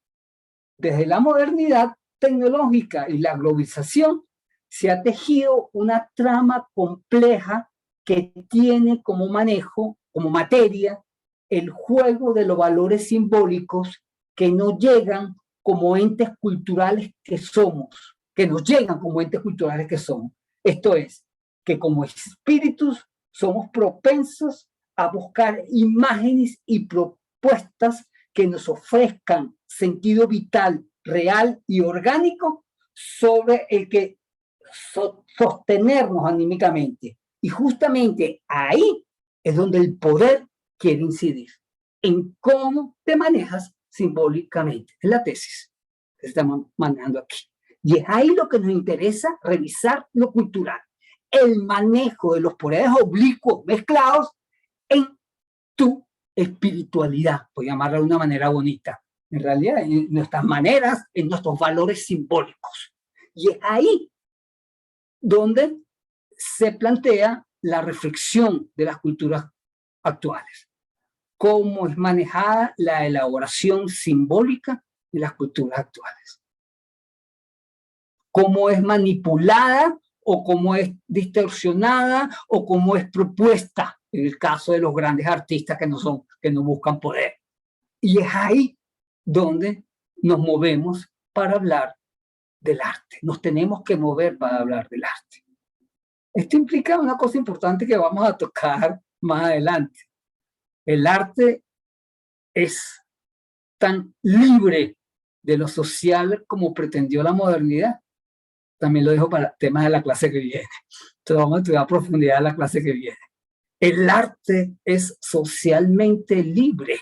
desde la modernidad tecnológica y la globalización se ha tejido una trama compleja que tiene como manejo, como materia, el juego de los valores simbólicos que nos llegan como entes culturales que somos, que nos llegan como entes culturales que somos. Esto es, que como espíritus somos propensos a buscar imágenes y propuestas que nos ofrezcan sentido vital, real y orgánico sobre el que sostenernos anímicamente. Y justamente ahí es donde el poder quiere incidir, en cómo te manejas simbólicamente. Es la tesis. que estamos manejando aquí. Y es ahí lo que nos interesa, revisar lo cultural. El manejo de los poderes oblicuos mezclados en tu espiritualidad, por llamarla de una manera bonita. En realidad, en nuestras maneras, en nuestros valores simbólicos. Y es ahí donde se plantea la reflexión de las culturas actuales. Cómo es manejada la elaboración simbólica de las culturas actuales. Cómo es manipulada o cómo es distorsionada o cómo es propuesta en el caso de los grandes artistas que no buscan poder. Y es ahí donde nos movemos para hablar del arte. Nos tenemos que mover para hablar del arte. Esto implica una cosa importante que vamos a tocar más adelante. El arte es tan libre de lo social como pretendió la modernidad. También lo dejo para temas de la clase que viene. Entonces vamos a estudiar a profundidad la clase que viene. El arte es socialmente libre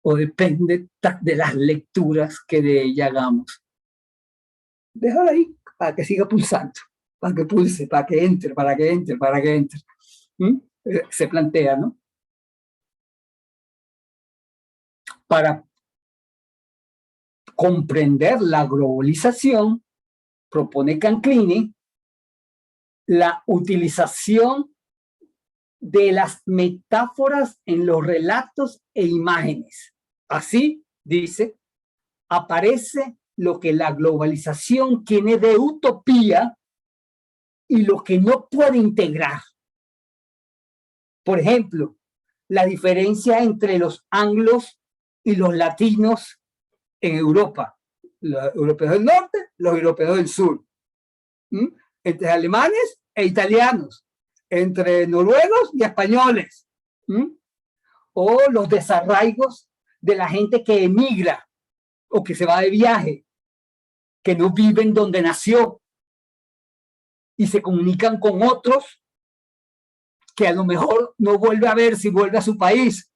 o depende de las lecturas que de ella hagamos. Déjalo ahí para que siga pulsando, para que pulse, para que entre, para que entre, para que entre. Se plantea, ¿no? Para comprender la globalización, propone Canclini la utilización de las metáforas en los relatos e imágenes. Así, dice, aparece lo que la globalización tiene de utopía y lo que no puede integrar. Por ejemplo, la diferencia entre los anglos y los latinos en Europa. Los europeos del norte, los europeos del sur. Entre alemanes e italianos. Entre noruegos y españoles. O los desarraigos de la gente que emigra o que se va de viaje, que no viven donde nació y se comunican con otros que a lo mejor no vuelve a ver si vuelve a su país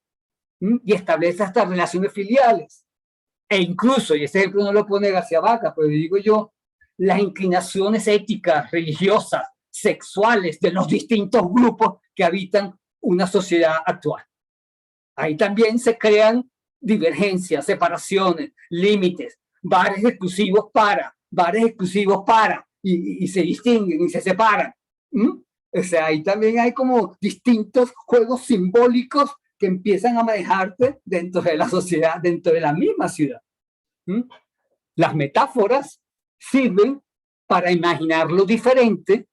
y establece hasta relaciones filiales. E incluso, y ese ejemplo no lo pone García Vaca, pero digo yo, las inclinaciones éticas, religiosas, sexuales de los distintos grupos que habitan una sociedad actual. Ahí también se crean divergencias, separaciones, límites, bares exclusivos para, y se distinguen y se separan. O sea, ahí también hay como distintos juegos simbólicos que empiezan a manejarte dentro de la sociedad, dentro de la misma ciudad. Las metáforas sirven para imaginar lo diferente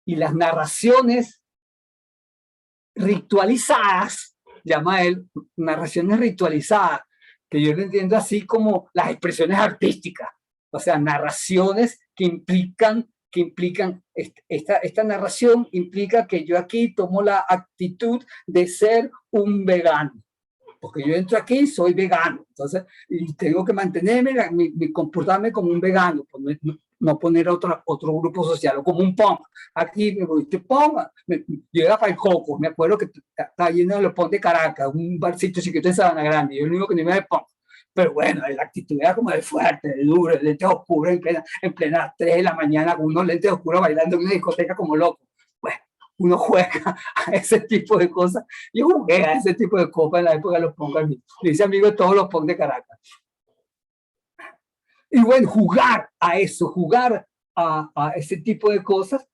y las narraciones ritualizadas, llama él, narraciones ritualizadas, que yo lo entiendo así como las expresiones artísticas, o sea, narraciones que implican esta narración implica que yo aquí tomo la actitud de ser un vegano, porque yo entro aquí y soy vegano, entonces, y tengo que mantenerme, comportarme como un vegano, no poner otro grupo social, o como un punk. Aquí me voy, yo era para el Coco, me acuerdo que estaba lleno de los punk de Caracas, un barcito chiquito en Sabana Grande, yo lo único que no iba de punk. Pero bueno, la actitud era como de fuerte, de duro, lentes oscuros en plena 3 de la mañana, con unos lentes oscuros bailando en una discoteca como loco. Bueno, uno juega a ese tipo de cosas. Yo jugué a ese tipo de cosas en la época de los punk. Le hice amigo de todos los punk de Caracas. Y bueno, jugar a eso, jugar a ese tipo de cosas,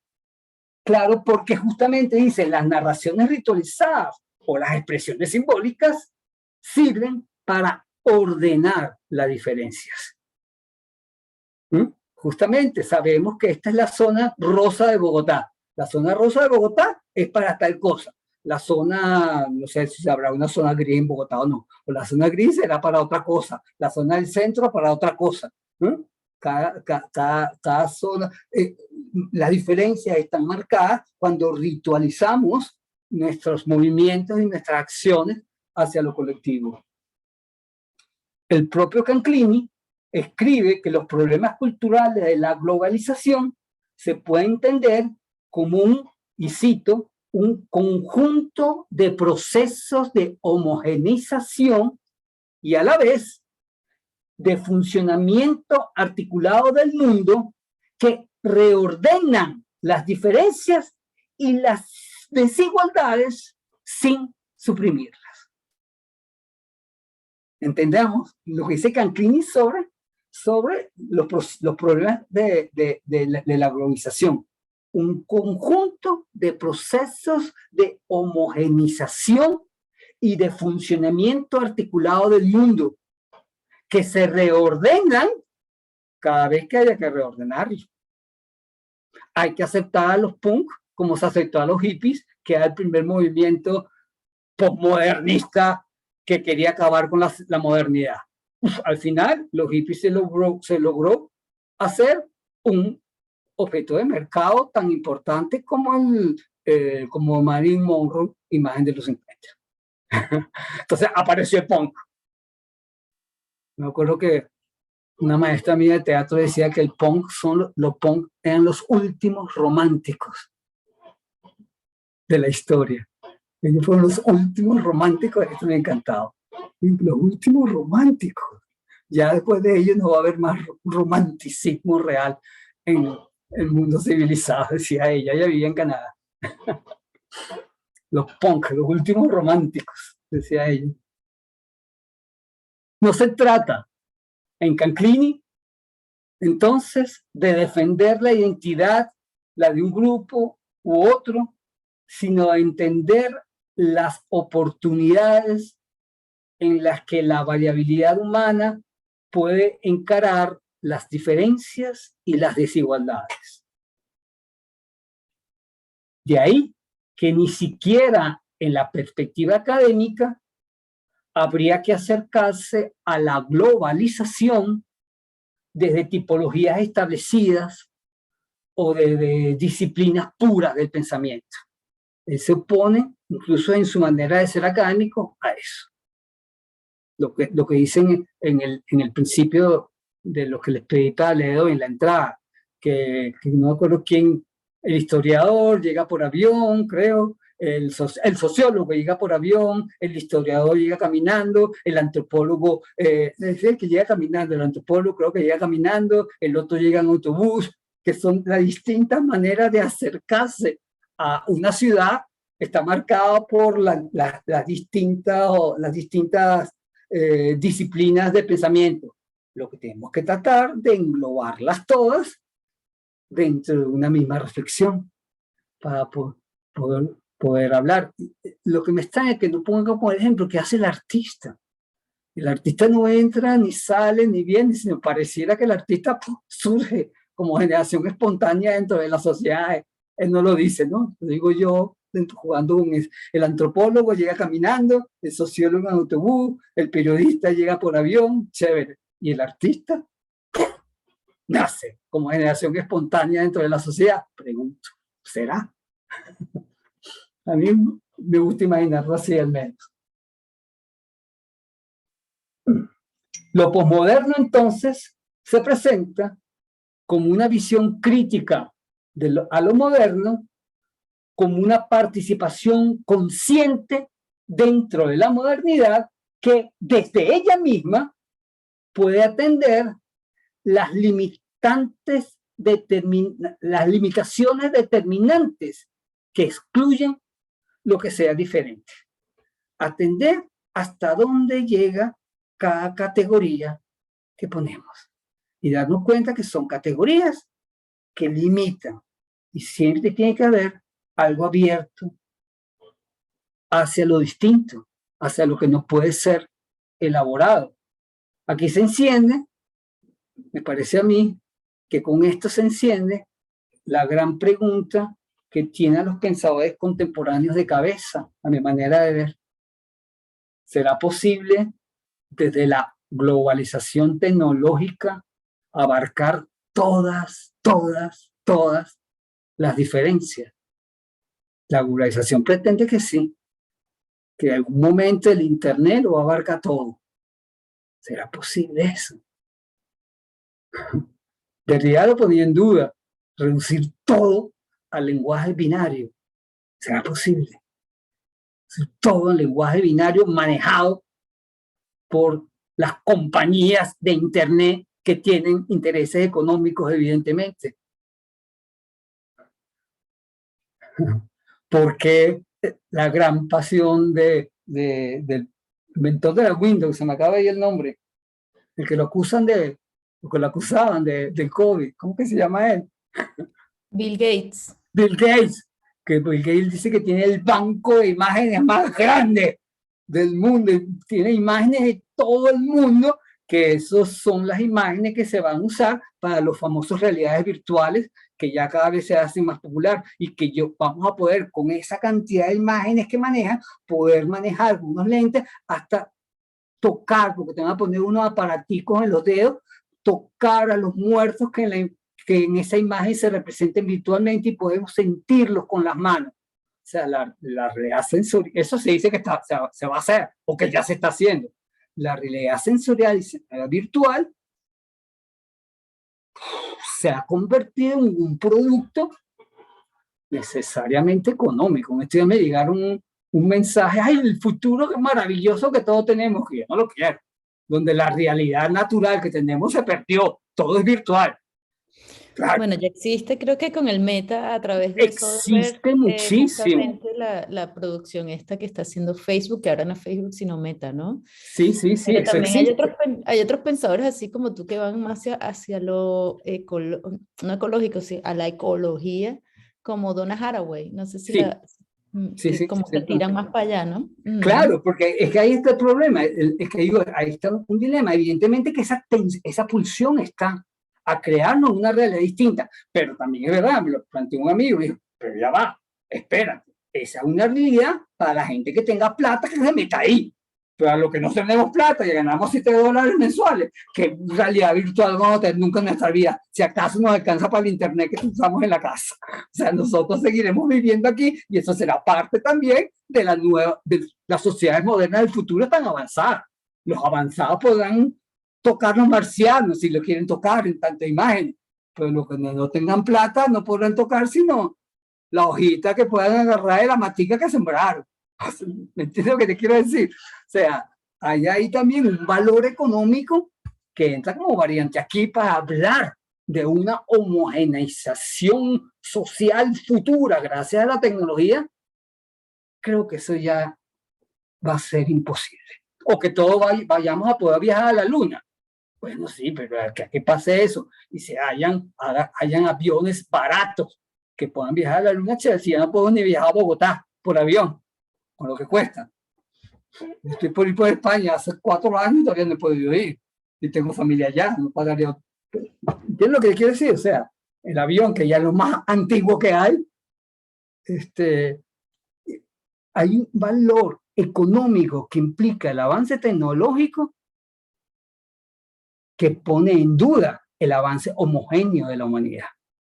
claro, porque justamente dice, las narraciones ritualizadas o las expresiones simbólicas sirven para ordenar las diferencias. Justamente sabemos que esta es la zona rosa de Bogotá. La zona rosa de Bogotá es para tal cosa. La zona, no sé si habrá una zona gris en Bogotá o no, o la zona gris será para otra cosa, la zona del centro para otra cosa. Cada zona, las diferencias están marcadas cuando ritualizamos nuestros movimientos y nuestras acciones hacia lo colectivo. El propio Canclini escribe que los problemas culturales de la globalización se pueden entender como y cito, un conjunto de procesos de homogeneización y a la vez de funcionamiento articulado del mundo que reordenan las diferencias y las desigualdades sin suprimirlas. ¿Entendemos lo que dice Canclini sobre los problemas de la globalización? Un conjunto de procesos de homogeneización y de funcionamiento articulado del mundo que se reordenan cada vez que haya que reordenarlo. Hay que aceptar a los punk como se aceptó a los hippies, que era el primer movimiento postmodernista que quería acabar con la modernidad. Al final, los hippies se logró hacer un objeto de mercado tan importante como como Marilyn Monroe, imagen de los 50. Entonces apareció el punk. Me acuerdo que una maestra mía de teatro decía que el punk los punk eran los últimos románticos de la historia. Ellos fueron los últimos románticos, esto me ha encantado. Los últimos románticos. Ya después de ellos no va a haber más romanticismo real en el mundo civilizado, decía ella vivía en Canadá. Los punk, los últimos románticos, decía ella. No se trata en Canclini, entonces, de defender la identidad, la de un grupo u otro, sino de entender las oportunidades en las que la variabilidad humana puede encarar las diferencias y las desigualdades. De ahí que ni siquiera en la perspectiva académica habría que acercarse a la globalización desde tipologías establecidas o desde disciplinas puras del pensamiento. Él se opone, incluso en su manera de ser académico, a eso. Lo que dicen en el principio de lo que les pedí a Ledo en la entrada, que no me acuerdo quién, el historiador llega por avión, creo, el sociólogo llega por avión, el historiador llega caminando, el antropólogo es el que llega caminando, el antropólogo creo que llega caminando, el otro llega en autobús, que son las distintas maneras de acercarse a una ciudad. Está marcada por las distintas disciplinas de pensamiento. Lo que tenemos que tratar de englobarlas todas dentro de una misma reflexión para poder hablar. Lo que me extraña es que no ponga como ejemplo que hace el artista. El artista no entra, ni sale, ni viene, sino pareciera que el artista surge como generación espontánea dentro de la sociedad. Él no lo dice, ¿no? Lo digo yo, jugando con el antropólogo llega caminando, el sociólogo en autobús, el periodista llega por avión, chévere. Y el artista nace como generación espontánea dentro de la sociedad. Pregunto, ¿será? A mí me gusta imaginarlo así al menos. Lo posmoderno entonces se presenta como una visión crítica a lo moderno, como una participación consciente dentro de la modernidad que desde ella misma puede atender las limitaciones determinantes que excluyen lo que sea diferente. Atender hasta dónde llega cada categoría que ponemos y darnos cuenta que son categorías que limitan y siempre tiene que haber algo abierto hacia lo distinto, hacia lo que no puede ser elaborado. Aquí se enciende, me parece a mí, que con esto se enciende la gran pregunta que tienen los pensadores contemporáneos de cabeza, a mi manera de ver. ¿Será posible desde la globalización tecnológica abarcar todas las diferencias? La globalización pretende que sí, que en algún momento el Internet lo abarca todo. ¿Será posible eso? Derrida lo ponía en duda, reducir todo al lenguaje binario. ¿Será posible? Todo el lenguaje binario manejado por las compañías de Internet que tienen intereses económicos, evidentemente. Porque la gran pasión del inventor de la Windows, se me acaba de ir el nombre, el que lo acusan lo que lo acusaban del COVID, ¿cómo que se llama él? Bill Gates. Bill Gates, que Bill Gates dice que tiene el banco de imágenes más grande del mundo, y tiene imágenes de todo el mundo, que esas son las imágenes que se van a usar para los famosos realidades virtuales, que ya cada vez se hacen más popular, y que vamos a poder, con esa cantidad de imágenes que manejan, poder manejar unos lentes hasta tocar, porque te van a poner unos aparaticos en los dedos, tocar a los muertos que en esa imagen se representen virtualmente y podemos sentirlos con las manos. O sea, la realidad sensorial, eso se dice que se va a hacer, o que ya se está haciendo. La realidad sensorial y virtual se ha convertido en un producto necesariamente económico. En este día me llegaron un mensaje, ¡ay, el futuro es maravilloso que todos tenemos! Que yo no lo quiero. Donde la realidad natural que tenemos se perdió, todo es virtual. Claro. Bueno, ya existe, creo que con el Meta, a través de existe muchísimo. justamente la producción esta que está haciendo Facebook, que ahora no es Facebook, sino Meta, ¿no? Sí, sí, sí, Pero eso también existe. hay otros pensadores así como tú que van más hacia lo no ecológico, sí, a la ecología, como Donna Haraway. No sé si Sí. que Sí, como sí, que sí, tiran más para allá, ¿no? Claro, porque es que ahí está el problema, es que digo, ahí está un dilema. Evidentemente que esa pulsión está a crearnos una realidad distinta, pero también es verdad, me lo planteó un amigo, y dijo, pero ya va, espérate, esa es una realidad para la gente que tenga plata que se meta ahí, pero a los que no tenemos plata y ganamos $7 mensuales, que realidad virtual vamos a tener nunca en nuestra vida, si acaso nos alcanza para el internet que usamos en la casa. O sea, nosotros seguiremos viviendo aquí y eso será parte también de las sociedades modernas del futuro tan avanzadas. Los avanzados podrán tocar los marcianos si lo quieren tocar en tanta imagen, pero los que no tengan plata no podrán tocar sino la hojita que puedan agarrar de la matica que sembraron. ¿Me entiendes lo que te quiero decir? O sea, hay ahí también un valor económico que entra como variante aquí para hablar de una homogeneización social futura gracias a la tecnología. Creo que eso ya va a ser imposible. O que todos vayamos a poder viajar a la luna. Bueno, sí, pero que pase eso y se hayan aviones baratos que puedan viajar a la luna. Si ya no puedo ni viajar a Bogotá por avión, con lo que cuesta. Estoy por ir por España hace 4 años y todavía no he podido ir. Y tengo familia allá, no pagaría. ¿Entiendes lo que quiero decir? O sea, el avión, que ya es lo más antiguo que hay, hay un valor económico que implica el avance tecnológico que pone en duda el avance homogéneo de la humanidad.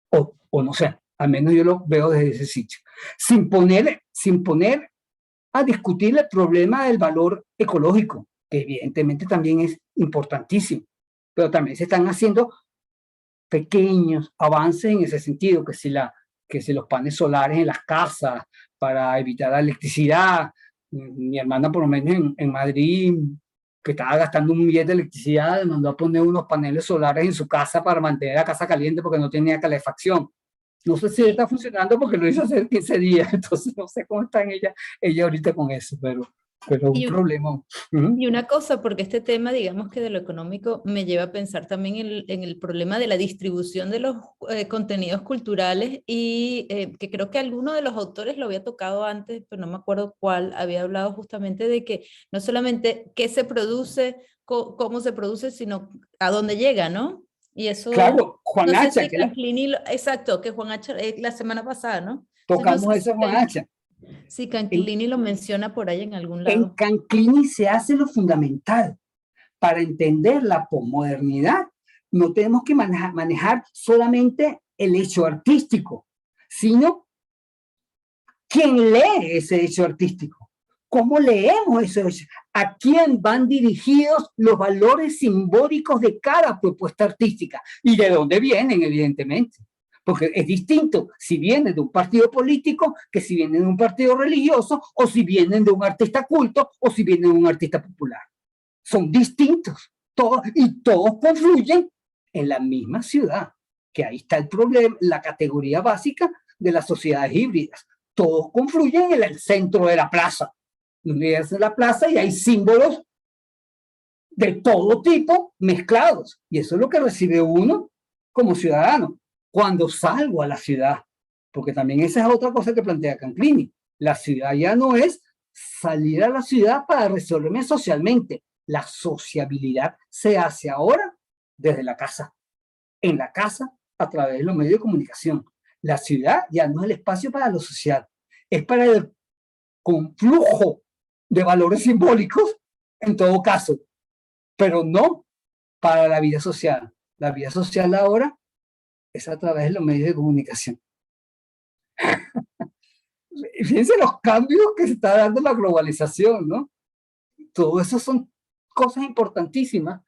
O no sé, al menos yo lo veo desde ese sitio. Sin poner a discutir el problema del valor ecológico, que evidentemente también es importantísimo, pero también se están haciendo pequeños avances en ese sentido, que si los paneles solares en las casas para evitar la electricidad. Mi hermana, por lo menos en Madrid, que estaba gastando un billete de electricidad, mandó a poner unos paneles solares en su casa para mantener la casa caliente porque no tenía calefacción. No sé si está funcionando porque lo hizo hace 15 días, entonces no sé cómo está ella ahorita con eso, pero un problema. Y una cosa, porque este tema, digamos que de lo económico, me lleva a pensar también en el problema de la distribución de los contenidos culturales y que creo que alguno de los autores lo había tocado antes, pero no me acuerdo cuál, había hablado justamente de que no solamente qué se produce, cómo se produce, sino a dónde llega, ¿no? Y eso, claro, Juan no Hacha. sé si exacto, que Juan Hacha la semana pasada, ¿no? Tocamos no sé eso, Juan Hacha. Sí, Canclini lo menciona por ahí en algún lado. En Canclini se hace lo fundamental. Para entender la posmodernidad, no tenemos que manejar solamente el hecho artístico, sino quién lee ese hecho artístico, cómo leemos ese hecho, a quién van dirigidos los valores simbólicos de cada propuesta artística y de dónde vienen, evidentemente. Porque es distinto si vienen de un partido político que si vienen de un partido religioso o si vienen de un artista culto o si vienen de un artista popular. O son distintos, todos, y todos confluyen en la misma ciudad, que ahí está el problema, la categoría básica de las sociedades híbridas. Todos confluyen en el centro de la plaza. Donde es la plaza y hay símbolos de todo tipo mezclados. Y eso es lo que recibe uno como ciudadano cuando salgo a la ciudad. Porque también esa es otra cosa que plantea Canclini. La ciudad ya no es salir a la ciudad para resolverme socialmente. La sociabilidad se hace ahora desde la casa. En la casa, a través de los medios de comunicación. La ciudad ya no es el espacio para lo social. Es para el conflujo de valores simbólicos, en todo caso, pero no para la vida social. La vida social ahora es a través de los medios de comunicación. Fíjense los cambios que se está dando la globalización, ¿no? Todo eso son cosas importantísimas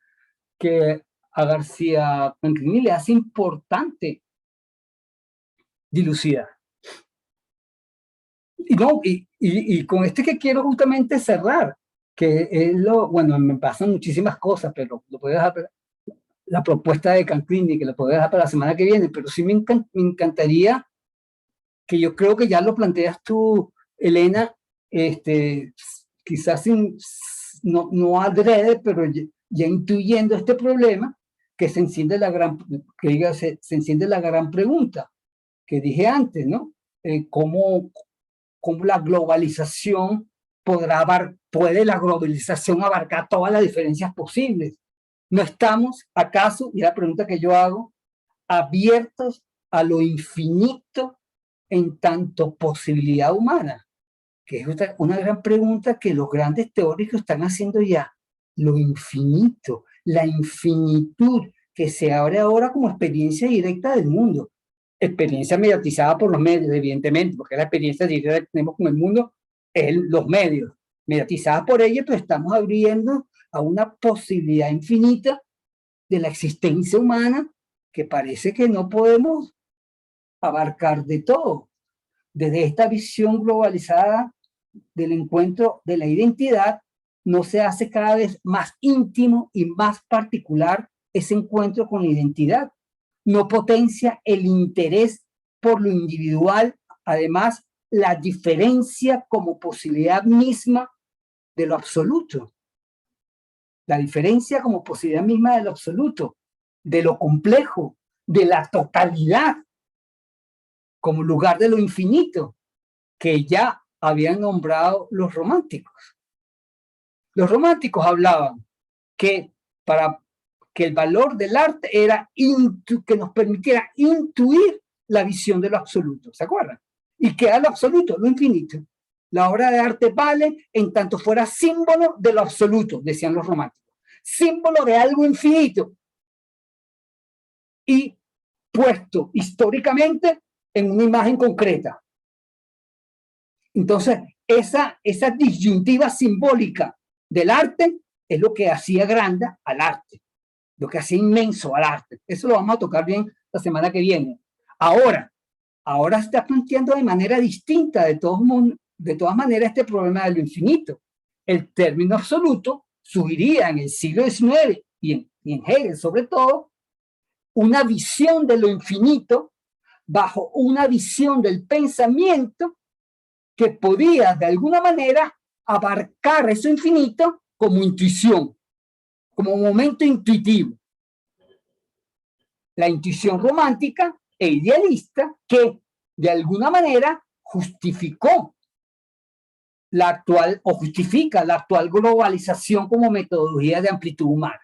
que a García Canclini le hace importante dilucidar. Y con este que quiero justamente cerrar, que es bueno, me pasan muchísimas cosas, pero lo puedo dejar para la propuesta de Canclini, que lo puedo dejar para la semana que viene, pero sí me encantaría, que yo creo que ya lo planteas tú, Elena, quizás no adrede, pero ya intuyendo este problema, que se enciende la gran, se enciende la gran pregunta que dije antes, ¿no? ¿Cómo la globalización puede la globalización abarcar todas las diferencias posibles? ¿No estamos, acaso, y la pregunta que yo hago, abiertos a lo infinito en tanto posibilidad humana? Que es una gran pregunta que los grandes teóricos están haciendo ya. Lo infinito, la infinitud que se abre ahora como experiencia directa del mundo. Experiencia mediatizada por los medios, evidentemente, porque la experiencia directa que tenemos con el mundo es los medios. Mediatizadas por ellos, pues estamos abriendo a una posibilidad infinita de la existencia humana que parece que no podemos abarcar de todo. Desde esta visión globalizada del encuentro de la identidad, no se hace cada vez más íntimo y más particular ese encuentro con la identidad. No potencia el interés por lo individual, además, la diferencia como posibilidad misma de lo absoluto. La diferencia como posibilidad misma de lo absoluto, de lo complejo, de la totalidad, como lugar de lo infinito, que ya habían nombrado los románticos. Los románticos hablaban que para que el valor del arte era que nos permitiera intuir la visión de lo absoluto, ¿se acuerdan? ¿Y qué era lo absoluto? Lo infinito. La obra de arte vale en tanto fuera símbolo de lo absoluto, decían los románticos. Símbolo de algo infinito. Y puesto históricamente en una imagen concreta. Entonces, esa disyuntiva simbólica del arte es lo que hacía grande al arte, lo que hacía inmenso al arte. Eso lo vamos a tocar bien la semana que viene. Ahora está planteando de manera distinta, de todas maneras, este problema de lo infinito. El término absoluto surgiría en el siglo XIX y en Hegel, sobre todo, una visión de lo infinito bajo una visión del pensamiento que podía, de alguna manera, abarcar eso infinito como intuición, como momento intuitivo. La intuición romántica e idealista que, de alguna manera, justifica la actual globalización como metodología de amplitud humana.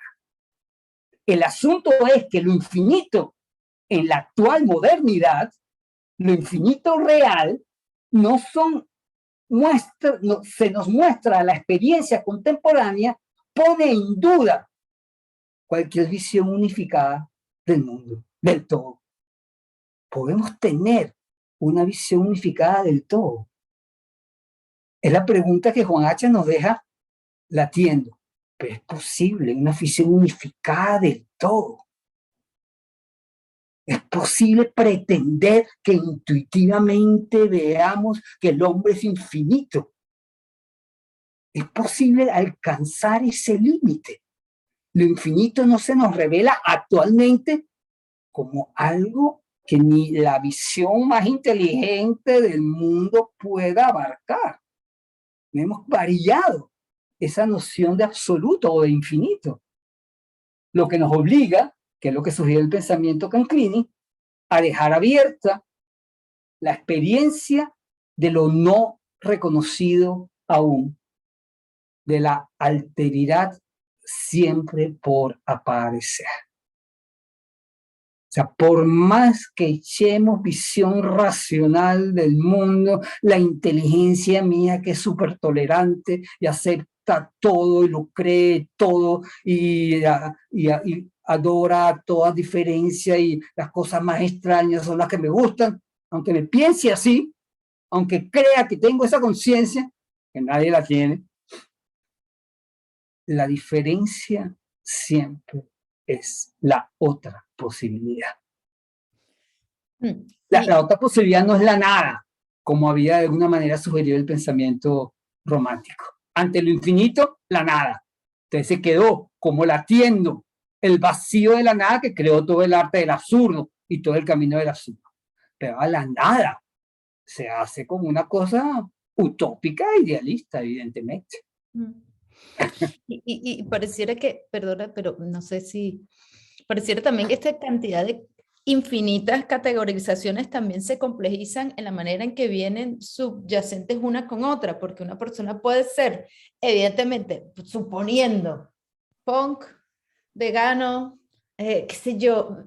El asunto es que lo infinito en la actual modernidad, lo infinito real, se nos muestra la experiencia contemporánea, pone en duda cualquier visión unificada del mundo, del todo. ¿Podemos tener una visión unificada del todo? Es la pregunta que Juan H. nos deja latiendo. Pero es posible una visión unificada del todo. Es posible pretender que intuitivamente veamos que el hombre es infinito. es posible alcanzar ese límite. Lo infinito no se nos revela actualmente como algo que ni la visión más inteligente del mundo pueda abarcar. Hemos variado esa noción de absoluto o de infinito, lo que nos obliga, que es lo que sugiere el pensamiento Canclini, a dejar abierta la experiencia de lo no reconocido aún, de la alteridad siempre por aparecer. O sea, por más que echemos visión racional del mundo, la inteligencia mía que es súper tolerante y acepta todo y lo cree todo y adora toda diferencia y las cosas más extrañas son las que me gustan, aunque me piense así, aunque crea que tengo esa conciencia, que nadie la tiene, la diferencia siempre es la otra posibilidad. La otra posibilidad no es la nada, como había de alguna manera sugerido el pensamiento romántico. Ante lo infinito, la nada. Entonces se quedó como latiendo el vacío de la nada que creó todo el arte del absurdo y todo el camino del absurdo. Pero a la nada se hace como una cosa utópica e idealista, evidentemente. Y pareciera que, perdona, pero no sé si, pareciera también que esta cantidad de infinitas categorizaciones también se complejizan en la manera en que vienen subyacentes una con otra, porque una persona puede ser, evidentemente, suponiendo, punk, vegano, qué sé yo,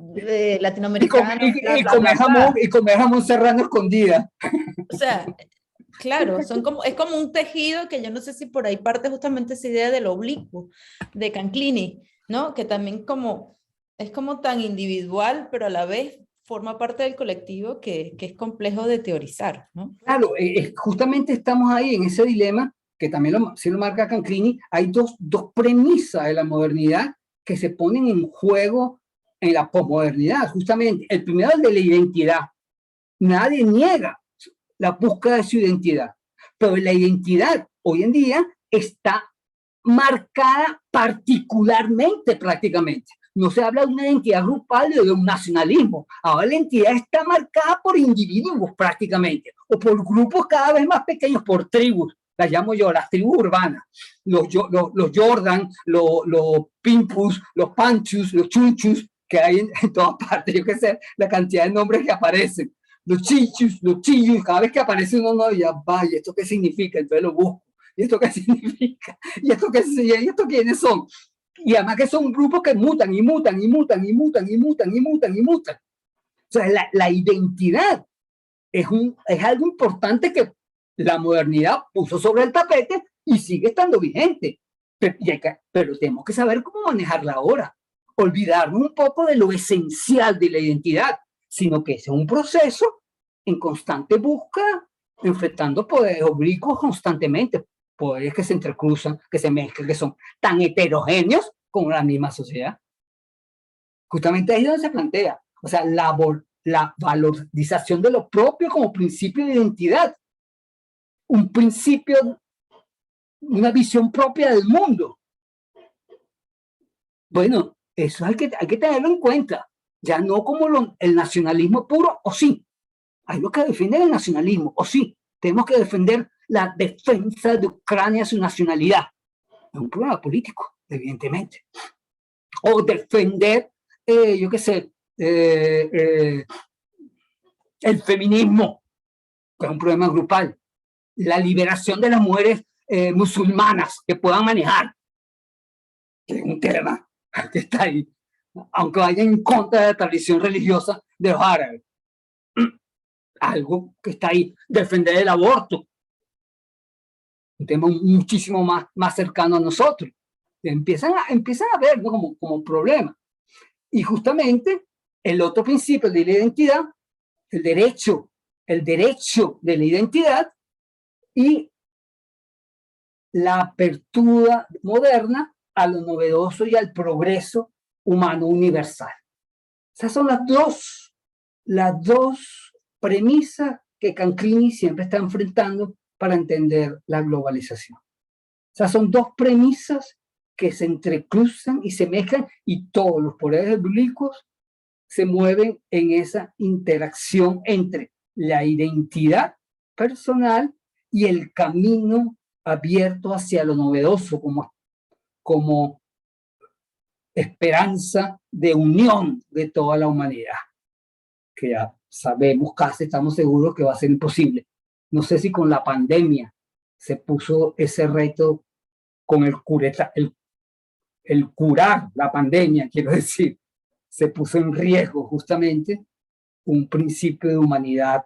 latinoamericano, Y comer jamón serrano escondida. O sea, claro, es como un tejido que yo no sé si por ahí parte justamente esa idea del oblicuo de Canclini, ¿no? Que también es como tan individual, pero a la vez forma parte del colectivo que es complejo de teorizar, ¿no? Claro, justamente estamos ahí en ese dilema que también sí lo marca Canclini. Hay dos premisas de la modernidad que se ponen en juego en la posmodernidad, justamente. El primero es el de la identidad. Nadie niega la búsqueda de su identidad, pero la identidad hoy en día está marcada particularmente prácticamente. No se habla de una identidad grupal o de un nacionalismo. Ahora la identidad está marcada por individuos prácticamente, o por grupos cada vez más pequeños, por tribus. Las llamo yo, las tribus urbanas. Los Jordan, los Pimpus, los Panchus, los Chunchus, que hay en todas partes. Yo qué sé, la cantidad de nombres que aparecen. Los Chichus, los Chillus, cada vez que aparece uno nuevo, ya vaya, ¿esto qué significa? Entonces lo busco. ¿Y esto qué significa? ¿Y esto quiénes son? Y además que son grupos que mutan y mutan y mutan y mutan y mutan y mutan y mutan. O sea, la identidad es algo importante que la modernidad puso sobre el tapete y sigue estando vigente. Pero tenemos que saber cómo manejarla ahora. Olvidarnos un poco de lo esencial de la identidad, sino que es un proceso en constante búsqueda, enfrentando poderes oblicuos constantemente, poderes que se entrecruzan, que se mezclan, que son tan heterogéneos como la misma sociedad. Justamente ahí es donde se plantea, o sea, la valorización de lo propio como principio de identidad, un principio, una visión propia del mundo. Bueno, eso hay que tenerlo en cuenta, ya no como el nacionalismo puro, o sí, hay lo que defiende el nacionalismo, o sí, tenemos que defender la defensa de Ucrania, su nacionalidad. Es un problema político, evidentemente. O defender, yo qué sé, el feminismo, que es un problema grupal. La liberación de las mujeres musulmanas que puedan manejar, que es un tema que está ahí, aunque vaya en contra de la tradición religiosa de los árabes. Algo que está ahí, defender el aborto, un tema muchísimo más cercano a nosotros. Empiezan a ver, ¿no? como problema. Y justamente el otro principio de la identidad, el derecho de la identidad y la apertura moderna a lo novedoso y al progreso humano universal. Esas son las dos premisas que Canclini siempre está enfrentando para entender la globalización. O Esas son dos premisas que se entrecruzan y se mezclan, y todos los poderes oblicuos se mueven en esa interacción entre la identidad personal y el camino abierto hacia lo novedoso como esperanza de unión de toda la humanidad, que ya sabemos, casi estamos seguros que va a ser imposible. No sé si con la pandemia se puso ese reto con el curar la pandemia, quiero decir, se puso en riesgo justamente un principio de humanidad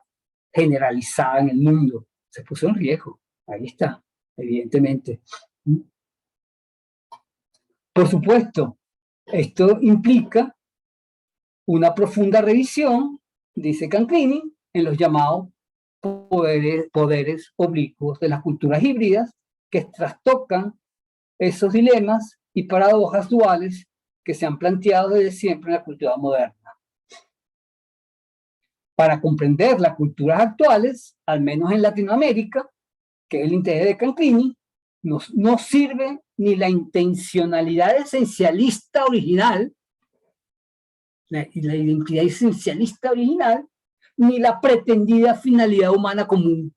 generalizada en el mundo. Se puso en riesgo. Ahí está, evidentemente. Por supuesto, esto implica una profunda revisión, dice Canclini, en los llamados poderes oblicuos de las culturas híbridas, que trastocan esos dilemas y paradojas duales que se han planteado desde siempre en la cultura moderna. Para comprender las culturas actuales, al menos en Latinoamérica, que es el interés de Canclini, no sirve ni la intencionalidad esencialista original, la identidad esencialista original, ni la pretendida finalidad humana común.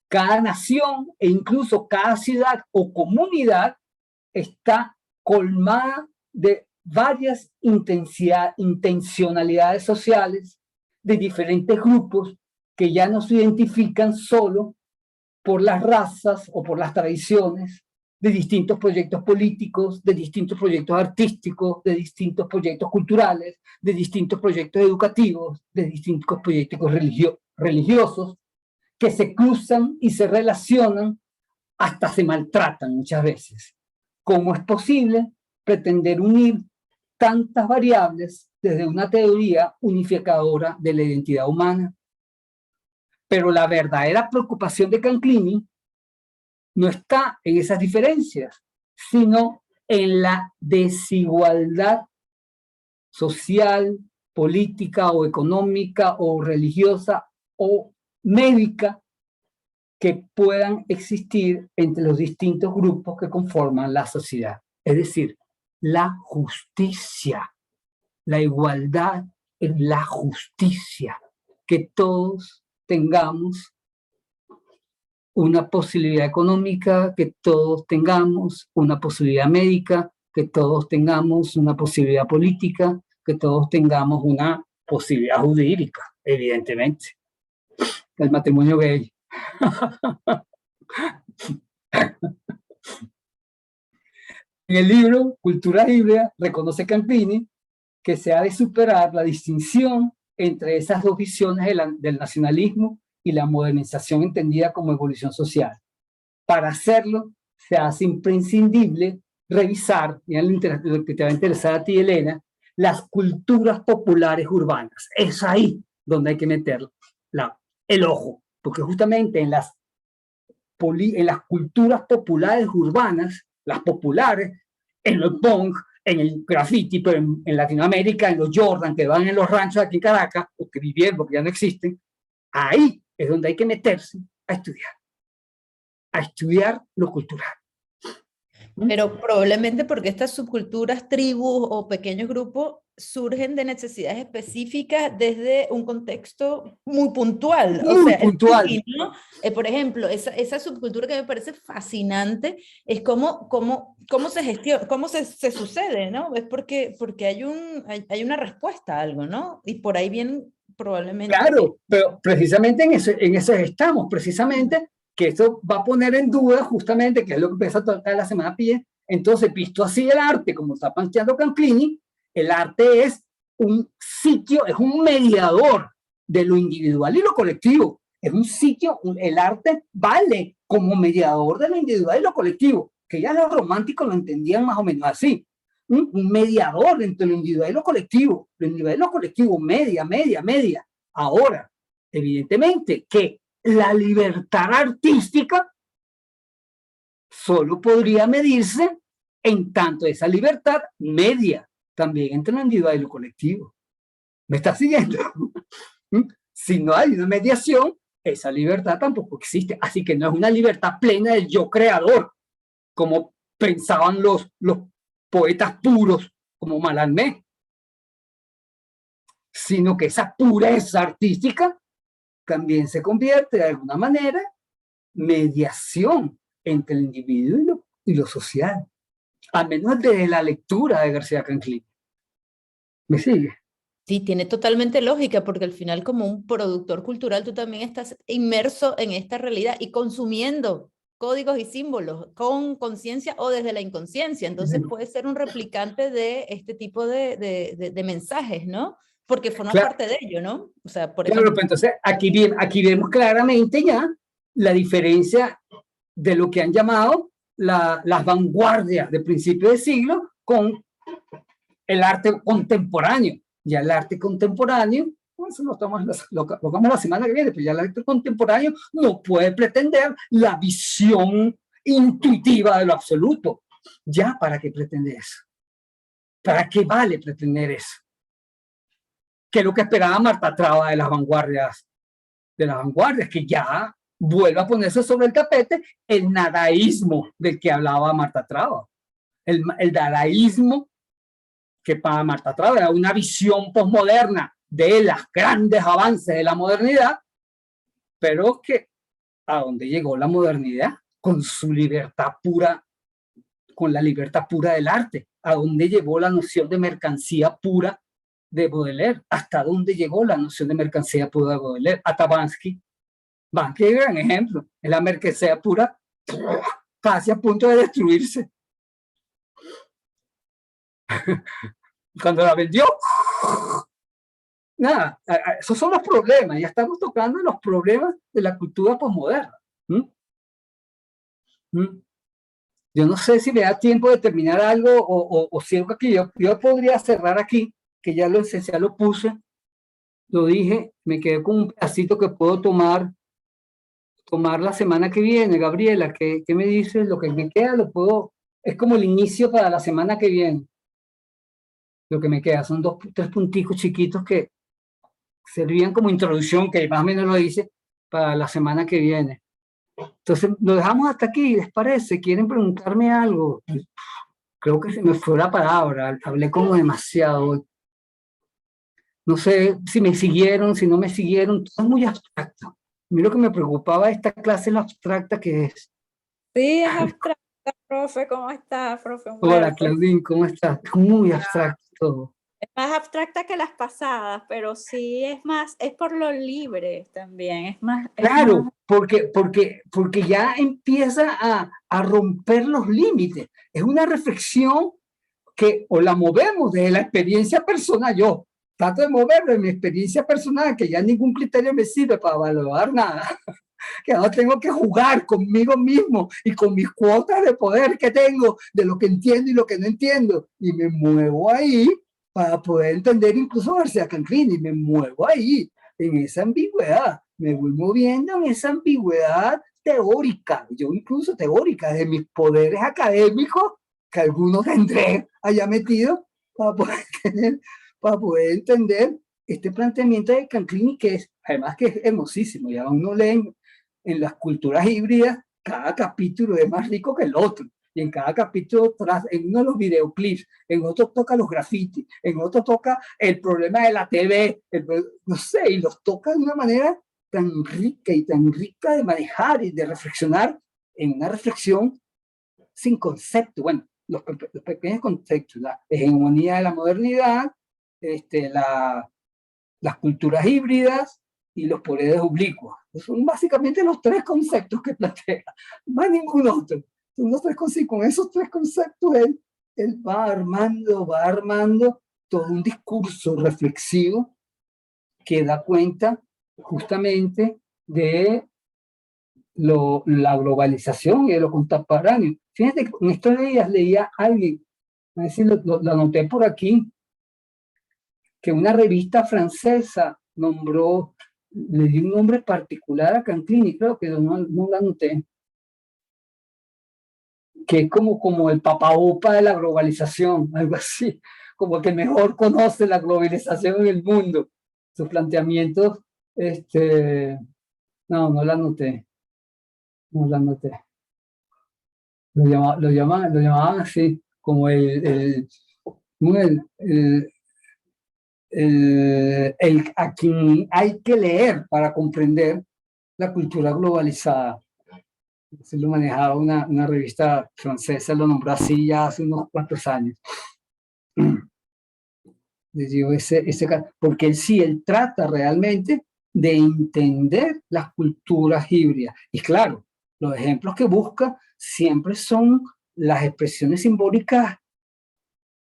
Cada nación e incluso cada ciudad o comunidad está colmada de varias intencionalidades sociales de diferentes grupos que ya no se identifican solo por las razas o por las tradiciones, de distintos proyectos políticos, de distintos proyectos artísticos, de distintos proyectos culturales, de distintos proyectos educativos, de distintos proyectos religiosos, que se cruzan y se relacionan, hasta se maltratan muchas veces. ¿Cómo es posible pretender unir tantas variables desde una teoría unificadora de la identidad humana? Pero la verdadera preocupación de Canclini no está en esas diferencias, sino en la desigualdad social, política o económica o religiosa o médica que puedan existir entre los distintos grupos que conforman la sociedad. Es decir, la justicia, la igualdad es la justicia, que todos tengamos una posibilidad económica, que todos tengamos una posibilidad médica, que todos tengamos una posibilidad política, que todos tengamos una posibilidad jurídica, evidentemente. El matrimonio gay. En el libro Cultura Híbrida reconoce Canclini que se ha de superar la distinción entre esas dos visiones del nacionalismo y la modernización entendida como evolución social. Para hacerlo, se hace imprescindible revisar, y lo que te va a interesar a ti, Elena, las culturas populares urbanas. Es ahí donde hay que meter el ojo, porque justamente en las culturas populares urbanas, las populares, en el punk, en el graffiti, pero en Latinoamérica, en los Jordan, que van en los ranchos aquí en Caracas, o que vivieron porque ya no existen, ahí es donde hay que meterse a estudiar lo cultural. Pero probablemente porque estas subculturas, tribus o pequeños grupos surgen de necesidades específicas desde un contexto muy puntual. Muy puntual. ¿No? Por ejemplo, esa subcultura que me parece fascinante es cómo se gestiona, cómo se sucede, ¿no? Es porque hay una respuesta a algo, ¿no? Y por ahí vienen probablemente... Claro, pero precisamente en eso estamos, precisamente que esto va a poner en duda justamente, que es lo que empezó a tocar la semana pasada. Entonces, visto así el arte, como está planteando Canclini, el arte es un sitio, es un mediador de lo individual y lo colectivo. Es un sitio, el arte vale como mediador de lo individual y lo colectivo, que ya los románticos lo entendían más o menos así. Un mediador entre lo individual y lo colectivo. Lo individual y lo colectivo, media. Ahora, evidentemente que la libertad artística solo podría medirse en tanto esa libertad media también entre lo individual y lo colectivo. ¿Me estás siguiendo? Si no hay una mediación, esa libertad tampoco existe. Así que no es una libertad plena del yo creador, como pensaban los poetas puros, como Mallarmé, sino que esa pureza artística también se convierte de alguna manera mediación entre el individuo y lo social, al menos desde la lectura de García Canclini. ¿Me sigue? Sí, tiene totalmente lógica, porque al final como un productor cultural tú también estás inmerso en esta realidad y consumiendo códigos y símbolos con conciencia o desde la inconsciencia. Entonces puedes ser un replicante de este tipo de mensajes, ¿no? Porque formas parte de ello, ¿no? O sea, por ejemplo, pues entonces aquí vemos claramente ya la diferencia de lo que han llamado las vanguardias de principio de siglo con el arte contemporáneo. Ya el arte contemporáneo, eso lo vamos la semana que viene, pero ya el arte contemporáneo no puede pretender la visión intuitiva de lo absoluto. ¿Ya para qué pretende eso? ¿Para qué vale pretender eso? Que es lo que esperaba Marta Traba de las vanguardias, que ya vuelva a ponerse sobre el tapete el nadaísmo del que hablaba Marta Traba. El dadaísmo, que para Marta Traba era una visión posmoderna de los grandes avances de la modernidad, pero que a dónde llegó la modernidad con su libertad pura, con la libertad pura del arte, a dónde llegó la noción de mercancía pura de Baudelaire, hasta dónde llegó la noción de mercancía pura de Baudelaire, hasta Bansky. Bansky es un gran ejemplo, es la mercancía pura casi a punto de destruirse. Cuando la vendió, nada, esos son los problemas, ya estamos tocando los problemas de la cultura posmoderna. Yo no sé si me da tiempo de terminar algo o si algo que yo podría cerrar aquí, que ya lo esencial lo puse, lo dije, me quedé con un pedacito que puedo tomar la semana que viene. Gabriela, ¿qué me dices? Lo que me queda lo puedo, es como el inicio para la semana que viene. Lo que me queda son 3 punticos chiquitos que servían como introducción, que más o menos lo hice, para la semana que viene. Entonces, lo dejamos hasta aquí, ¿les parece? ¿Quieren preguntarme algo? Creo que se me fue la palabra, hablé como demasiado. No sé si me siguieron, si no me siguieron, todo es muy abstracto. A mí lo que me preocupaba de esta clase es lo abstracta que es. Sí, es abstracta, profe. ¿Cómo está, profe Humberto? Hola, Claudine, ¿cómo estás? Es muy abstracto todo. Es más abstracta que las pasadas, pero sí es por lo libre también, es más... Claro, porque ya empieza a romper los límites. Es una reflexión que o la movemos desde la experiencia personal. Yo trato de moverlo en mi experiencia personal, que ya ningún criterio me sirve para evaluar nada, que ahora tengo que jugar conmigo mismo y con mis cuotas de poder que tengo, de lo que entiendo y lo que no entiendo, y me muevo ahí para poder entender incluso García Canclini, me muevo ahí, en esa ambigüedad, me voy moviendo en esa ambigüedad teórica, yo incluso teórica, de mis poderes académicos, que algunos tendré allá metido, para poder entender este planteamiento de Canclini, que es, además que es hermosísimo, ya uno lee en las culturas híbridas, cada capítulo es más rico que el otro. Y en cada capítulo, en uno de los videoclips, en otro toca los grafitis, en otro toca el problema de la TV, no sé, y los toca de una manera tan rica de manejar y de reflexionar en una reflexión sin concepto. Bueno, los pequeños conceptos, la hegemonía de la modernidad, las culturas híbridas y los poderes oblicuos. Son básicamente los 3 conceptos que plantea, más ningún otro. Son los 3 conceptos. Con esos 3 conceptos él va armando todo un discurso reflexivo que da cuenta justamente de la globalización y de lo contemporáneo. Fíjate, en estos días leía a alguien, a ver si lo anoté por aquí, que una revista francesa le dio un nombre particular a Canclini, creo que no lo anoté, que es como el papaopa de la globalización, algo así, como que mejor conoce la globalización en el mundo. Sus planteamientos, No, no la anoté. No la anoté. Lo llamaban así, como como a quien hay que leer para comprender la cultura globalizada. Se lo manejaba una revista francesa, lo nombró así ya hace unos cuantos años. Les digo, porque él trata realmente de entender las culturas híbridas. Y claro, los ejemplos que busca siempre son las expresiones simbólicas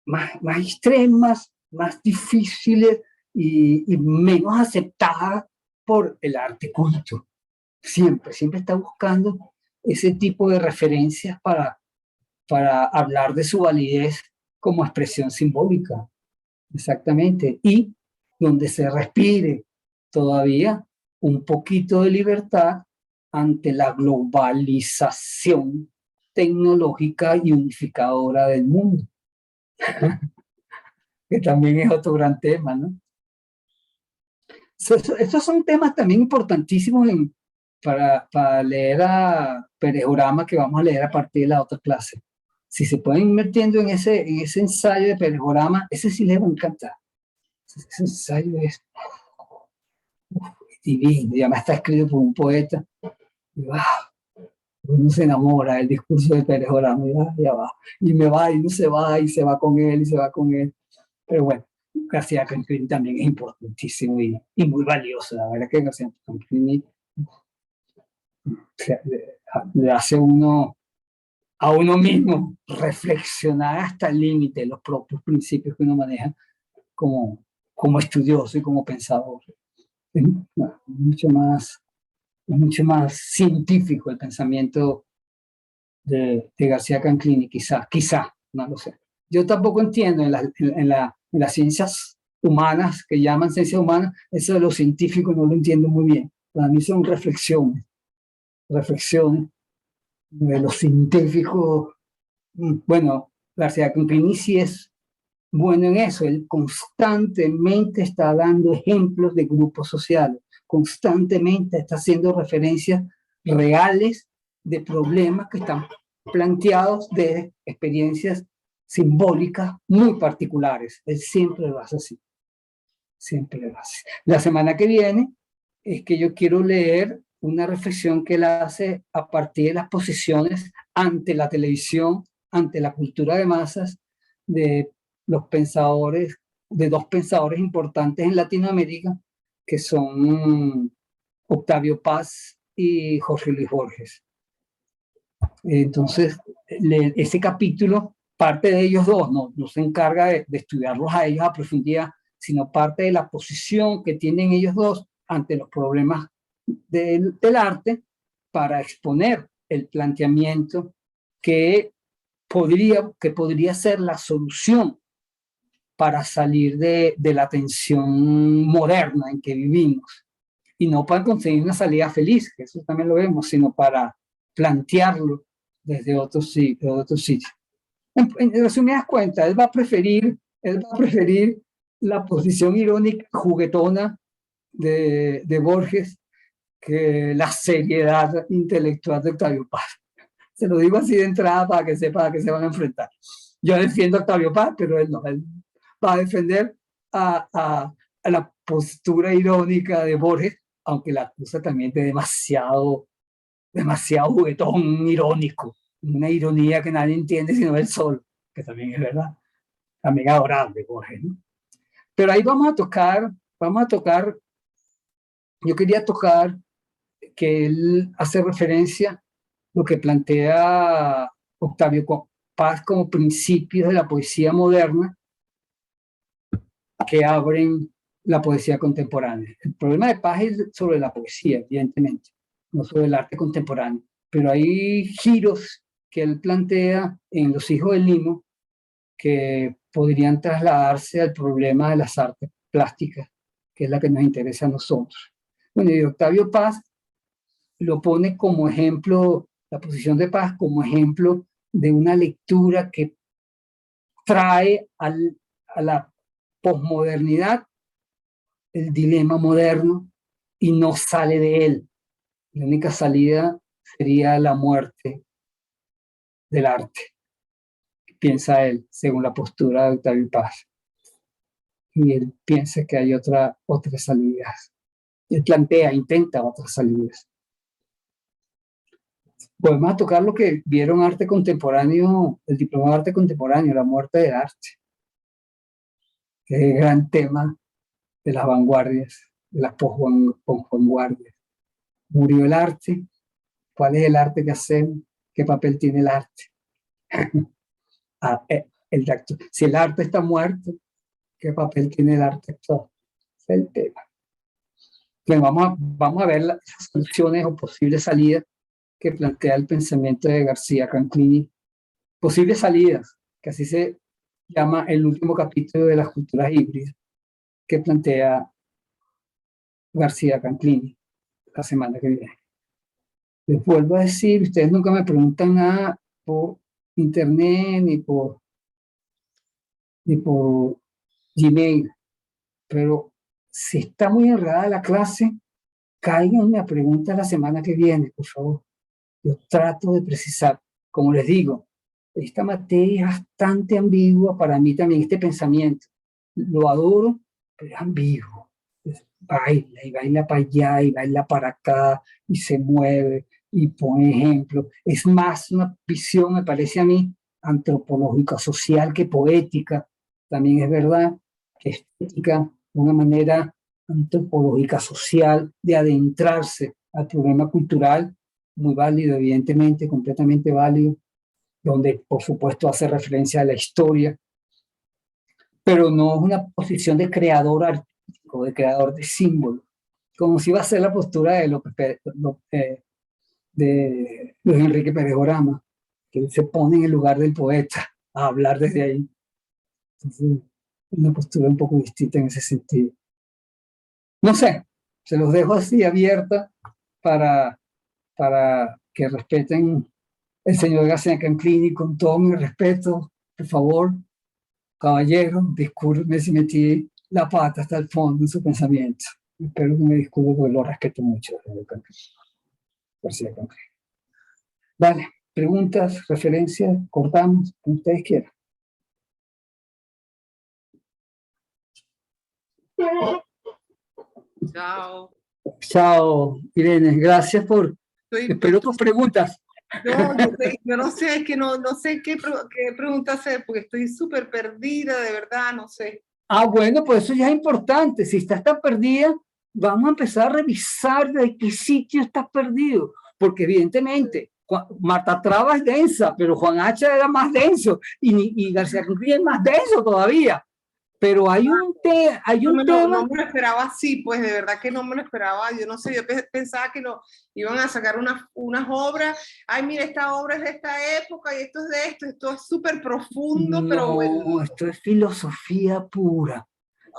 más extremas, más difíciles y menos aceptadas por el arte culto. Siempre está buscando ese tipo de referencias para hablar de su validez como expresión simbólica. Exactamente. Y donde se respire todavía un poquito de libertad ante la globalización tecnológica y unificadora del mundo. Que también es otro gran tema, ¿no? Estos son temas también importantísimos para leer a Pérez Orama, que vamos a leer a partir de la otra clase. Si se pueden ir metiendo en ese ensayo de Pérez Orama, ese sí les va a encantar. Ese ensayo es divino, y además está escrito por un poeta. Y, wow, uno se enamora del discurso de Pérez Orama, ya va. Y me va, y no se va, y se va con él, y se va con él. Pero bueno, García Canclini también es importantísimo y muy valioso. La verdad que García Canclini le hace a uno mismo reflexionar hasta el límite los propios principios que uno maneja como estudioso y como pensador. Es mucho más científico el pensamiento de García Canclini, quizá, no lo sé. Yo tampoco entiendo en las ciencias humanas, que llaman ciencias humanas, eso de los científicos no lo entiendo muy bien. Para mí son reflexiones de los científicos. Bueno, García Canclini sí es bueno en eso, él constantemente está dando ejemplos de grupos sociales, constantemente está haciendo referencias reales de problemas que están planteados de experiencias simbólicas muy particulares. Él siempre lo hace así, siempre lo hace. La semana que viene es que yo quiero leer una reflexión que él hace a partir de las posiciones ante la televisión, ante la cultura de masas, de dos pensadores importantes en Latinoamérica, que son Octavio Paz y Jorge Luis Borges. Entonces, ese capítulo, parte de ellos dos, no se encarga de estudiarlos a ellos a profundidad, sino parte de la posición que tienen ellos dos ante los problemas del arte para exponer el planteamiento que podría ser la solución para salir de la tensión moderna en que vivimos, y no para conseguir una salida feliz, que eso también lo vemos, sino para plantearlo desde otros sitios. En resumidas cuentas, él va a preferir la posición irónica, juguetona de Borges que la seriedad intelectual de Octavio Paz. Se lo digo así de entrada para que sepa a qué se van a enfrentar. Yo defiendo a Octavio Paz, pero él no. Él va a defender a la postura irónica de Borges, aunque la acusa también de demasiado juguetón irónico. Una ironía que nadie entiende sino él solo, que también es verdad. También adorable Borges, ¿no? Pero ahí vamos a tocar, yo quería tocar que él hace referencia a lo que plantea Octavio Paz como principios de la poesía moderna que abren la poesía contemporánea. El problema de Paz es sobre la poesía, evidentemente, no sobre el arte contemporáneo, pero hay giros que él plantea en Los hijos del Limo que podrían trasladarse al problema de las artes plásticas, que es la que nos interesa a nosotros. Bueno, y Octavio Paz lo pone como ejemplo, la posición de Paz como ejemplo de una lectura que trae a la posmodernidad el dilema moderno y no sale de él. La única salida sería la muerte del arte, piensa él, según la postura de Octavio Paz. Y él piensa que hay otras salidas. Él plantea, intenta otras salidas. Podemos tocar lo que vieron arte contemporáneo, el diploma de arte contemporáneo, la muerte del arte, que es el gran tema de las vanguardias, de las posvanguardias. Murió el arte. ¿Cuál es el arte que hacemos? ¿Qué papel tiene el arte? Si el arte está muerto, ¿qué papel tiene el arte actual? Ese es el tema. Bueno, vamos a ver las soluciones o posibles salidas que plantea el pensamiento de García Canclini. Posibles salidas, que así se llama el último capítulo de las culturas híbridas, que plantea García Canclini la semana que viene. Les vuelvo a decir, ustedes nunca me preguntan nada por internet ni por Gmail, pero si está muy enredada la clase, cáiganme a preguntas la semana que viene, por favor. Yo trato de precisar, como les digo, esta materia es bastante ambigua para mí también, este pensamiento. Lo adoro, pero es ambiguo. Baila y baila para allá y baila para acá y se mueve y pone ejemplos. Es más una visión, me parece a mí, antropológica, social que poética. También es verdad que estética, una manera antropológica, social de adentrarse al problema cultural, muy válido, evidentemente, completamente válido, donde por supuesto hace referencia a la historia, pero no es una posición de creador artístico, de creador de símbolos, como si iba a ser la postura de Luis Enrique Pérez Orama, que se pone en el lugar del poeta a hablar desde ahí. Entonces, una postura un poco distinta en ese sentido. No sé, se los dejo así abierta para que respeten el señor García Canclini con todo mi respeto. Por favor, caballero, discúlpeme si metí la pata hasta el fondo en su pensamiento. Espero que me disculpe porque lo respeto mucho, señor García Canclini. Vale, preguntas, referencias, cortamos, como ustedes quieran. Chao. Chao, Irene, gracias por... Espero tus preguntas. Yo no sé, es que no sé qué pregunta hacer, porque estoy súper perdida, de verdad, no sé. Ah, bueno, pues eso ya es importante. Si estás tan perdida, vamos a empezar a revisar de qué sitio estás perdido. Porque evidentemente, Marta Traba es densa, pero Juan Hacha era más denso y García Canclini es más denso todavía. Pero hay un tema... No me lo esperaba así, pues de verdad que no me lo esperaba. Yo no sé, yo pensaba que iban a sacar unas obras. Ay, mira, esta obra es de esta época y esto es de esto es súper profundo, no, pero bueno. Esto es filosofía pura.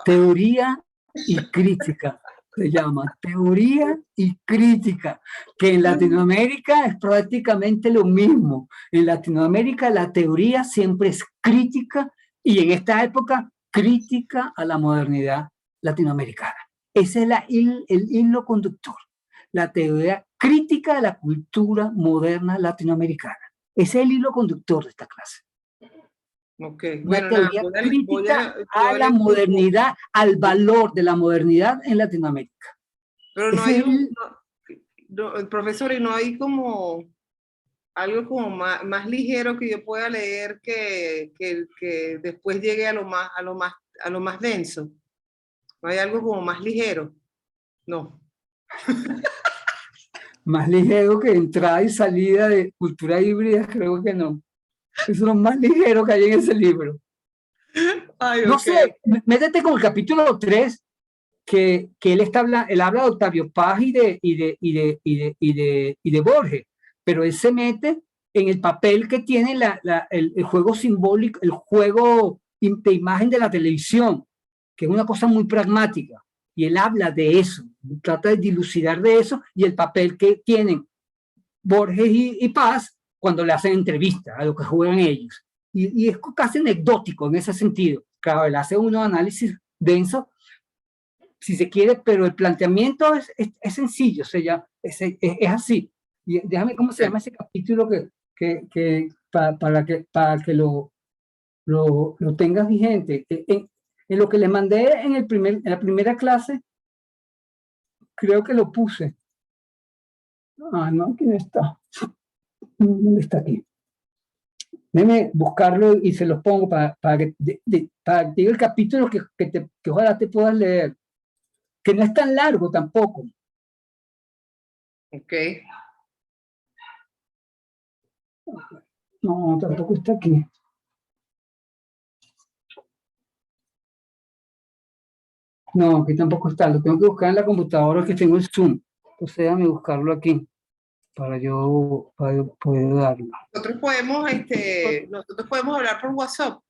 Teoría y crítica. Se llama teoría y crítica, que en Latinoamérica es prácticamente lo mismo. En Latinoamérica la teoría siempre es crítica y en esta época crítica a la modernidad latinoamericana. Ese es el hilo conductor, la teoría crítica de la cultura moderna latinoamericana. Ese es el hilo conductor de esta clase. Okay. Una teoría crítica a la modernidad, al valor de la modernidad en Latinoamérica. Pero profesor, y no hay como algo como más ligero que yo pueda leer que después llegue a lo más denso. ¿No hay algo como más ligero? No. Más ligero que entrada y salida de cultura híbrida, creo que no. Es lo más ligero que hay en ese libro. Ay, no sé, métete con el capítulo 3, que él habla de Octavio Paz y de Borges, pero él se mete en el papel que tiene el juego simbólico, el juego de imagen de la televisión, que es una cosa muy pragmática, y él habla de eso, trata de dilucidar de eso, y el papel que tienen Borges y Paz cuando le hacen entrevistas a lo que juegan ellos, y es casi anecdótico en ese sentido. Claro, él hace unos análisis densos si se quiere, pero el planteamiento es sencillo, o sea, ya, es así. Y déjame, ¿cómo se llama ese capítulo para que lo tengas vigente? En lo que le mandé en la primera clase, creo que lo puse. Ah, no, aquí no está. ¿Dónde está aquí? Déjame buscarlo y se los pongo para que te diga el capítulo que ojalá te puedas leer, que no es tan largo tampoco. Ok. No, tampoco está aquí. No, aquí tampoco está. Lo tengo que buscar en la computadora que tengo el Zoom. Entonces déjame buscarlo aquí para yo poder darlo. Nosotros podemos hablar por WhatsApp.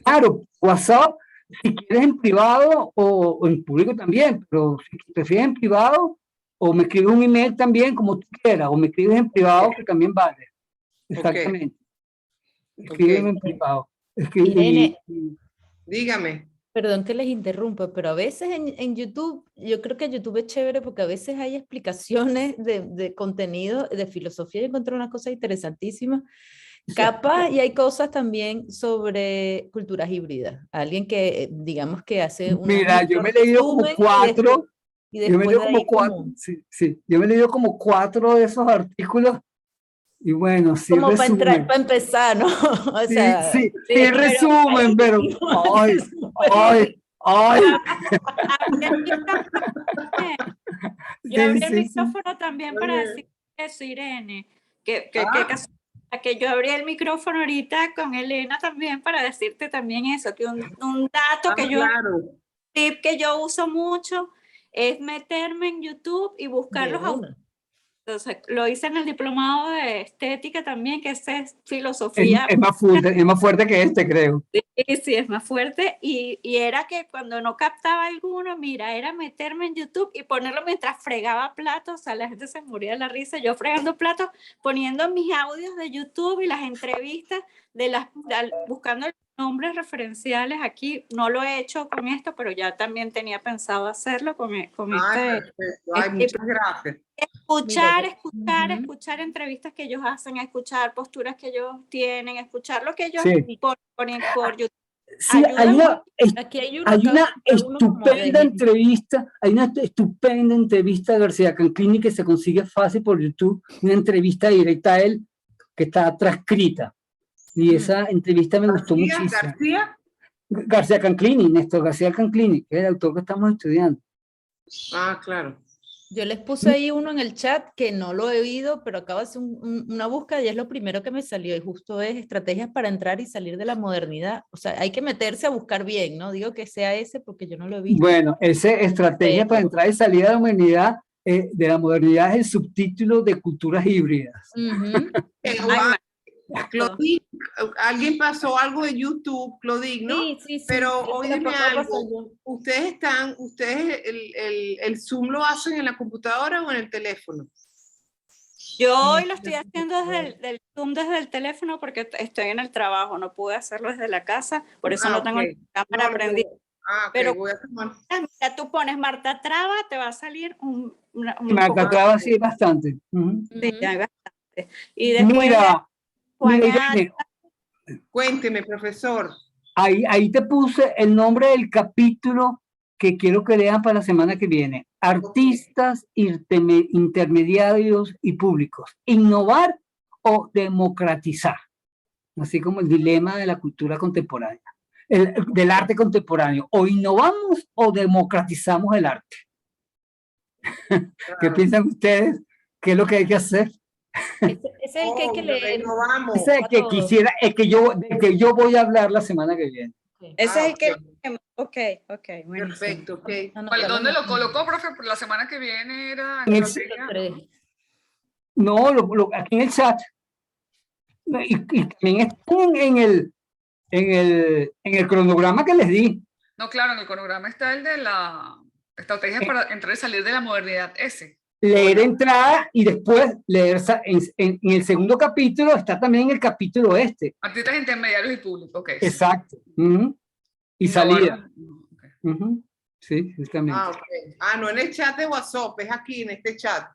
Claro, WhatsApp, si quieres en privado o en público también, pero si prefieres en privado o me escribes un email también, como tú quieras, o me escribes en privado, que también vale. Exactamente. Escríbeme en privado. Irene, dígame. perdón que les interrumpa, pero a veces en YouTube, yo creo que YouTube es chévere porque a veces hay explicaciones de contenido, de filosofía. Yo encontré una cosa interesantísima. Capaz, y hay cosas también sobre culturas híbridas. Alguien que, digamos, que hace un... Mira, yo me he leído como 4. Yo me he leído como 4. Sí, yo me he leído como 4 de esos artículos. Y bueno, sí, como resumen. para empezar, ¿no? O sea, sí, resumen, pero... ¡Ay! Yo abrí el micrófono también para decir eso, Irene. Que yo abrí el micrófono ahorita con Elena también para decirte también eso, que un dato tip que yo uso mucho es meterme en YouTube y buscar los autores. Entonces, lo hice en el diplomado de estética también, que es filosofía. Es más fuerte que este, creo. Sí, es más fuerte. Y era que cuando no captaba alguno, mira, era meterme en YouTube y ponerlo mientras fregaba platos. O sea, la gente se moría de la risa. Yo fregando platos, poniendo mis audios de YouTube y las entrevistas buscando nombres referenciales aquí. No lo he hecho con esto, pero ya también tenía pensado hacerlo con muchas gracias. Escuchar entrevistas que ellos hacen, escuchar posturas que ellos tienen, escuchar lo que ellos ponen por YouTube. Sí, hay una estupenda entrevista de García Canclini que se consigue fácil por YouTube, una entrevista directa a él que está transcrita. Y esa entrevista me gustó muchísimo. García Canclini, Néstor García Canclini, que es el autor que estamos estudiando. Ah, claro. Yo les puse ahí uno en el chat que no lo he oído, pero acabo de hacer una búsqueda y es lo primero que me salió, y justo es estrategias para entrar y salir de la modernidad. O sea, hay que meterse a buscar bien, ¿no? Digo que sea ese porque yo no lo he visto. Bueno, ese estrategia para entrar y salir de la humanidad, de la modernidad, es el subtítulo de culturas híbridas. Claudine, alguien pasó algo de YouTube, Claudine, ¿no? Sí. Pero oídeme algo. ¿Ustedes el Zoom lo hacen en la computadora o en el teléfono? Yo hoy lo estoy haciendo desde el teléfono porque estoy en el trabajo, no pude hacerlo desde la casa, por eso no tengo la cámara prendida. Pero mira, tú pones Marta Traba, te va a salir un Marta Traba sí, bastante. Sí, hay bastante. Y después mira, Irene, cuénteme, profesor. Ahí te puse el nombre del capítulo que quiero que lean para la semana que viene. Artistas intermediarios y públicos. Innovar o democratizar. Así como el dilema de la cultura contemporánea. Del arte contemporáneo. O innovamos o democratizamos el arte. ¿Qué piensan ustedes? ¿Qué es lo que hay que hacer? Ese es el que hay que leer. Ese es el que yo voy a hablar la semana que viene. Ese es el que... Ok. Perfecto, ok. ¿Dónde lo colocó, profe? Por la semana que viene era... No, aquí en el chat. Y también están en el cronograma que les di. No, claro, en el cronograma está el de la estrategia para entrar y salir de la modernidad ese. Leer entrada y después leer en el segundo capítulo está también el capítulo este. Artistas intermediarios y públicos, ok. Exacto. Y salida. Sí, justamente. Ah, ok. Ah, no en el chat de WhatsApp, es aquí en este chat.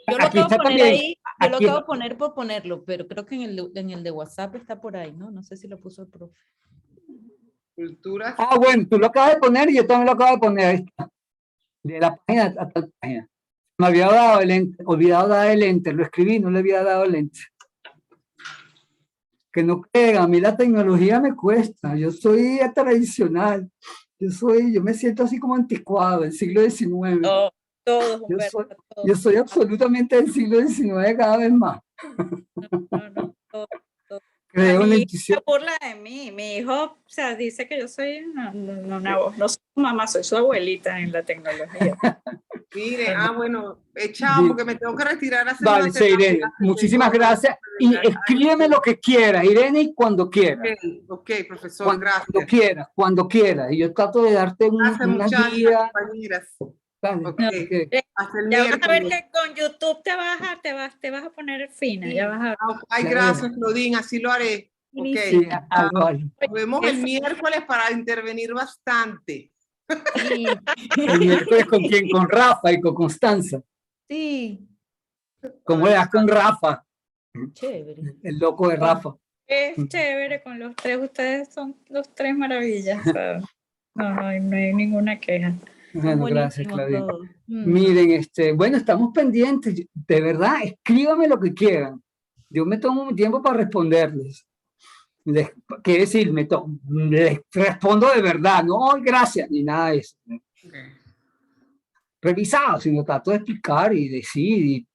Yo lo Aquí acabo de está poner también. ahí, yo lo Aquí acabo de está. poner por ponerlo, pero creo que en el de WhatsApp está por ahí, ¿no? No sé si lo puso el profe. Culturas. Ah, bueno, tú lo acabas de poner y yo también lo acabo de poner. Ahí está. De la página a tal página. Me había dado el enter, olvidado dar el enter, lo escribí, no le había dado el enter. Que no crean, a mí la tecnología me cuesta, yo soy tradicional, yo me siento así como anticuado, del siglo XIX. Todos, Yo Humberto, soy, todos. yo soy absolutamente del siglo XIX cada vez más. No, todos. Creo en la Mi hija intuición. se burla de mí. Mi hijo, o sea, dice que yo soy no soy su mamá, soy su abuelita en la tecnología. Mire, bueno, chao, porque me tengo que retirar a hacer Vale, una sí, Irene, terapia. muchísimas Tengo- gracias. Y escríbeme lo que quieras, Irene, y cuando quieras. Ok, profesor, Cuando gracias. quieras, cuando quieras. Y yo trato de darte Gracias, una muchachas, guía. compañeras. Vale, Ok, No, ok. hasta el Ya vas a ver miércoles. que con YouTube te vas a poner fina, ya vas a ver. Ay, Ya gracias, veo. Claudine, así lo haré. Ok, Sí, hazlo. nos vemos el miércoles para intervenir bastante. Sí, El miércoles con quién, con Rafa y con Constanza. sí, ¿Cómo le das con Rafa? chévere. El loco de Rafa. Es chévere con los tres, ustedes son los tres maravillas. O sea, no hay ninguna queja. Bueno, gracias, Buenísimo Claudia. todo. Miren, bueno, estamos pendientes. De verdad, escríbame lo que quieran. Yo me tomo mi tiempo para responderles. Quiere decir, les respondo de verdad, no gracias, ni nada de eso. Ok. Revisado, sino trato de explicar y decir, y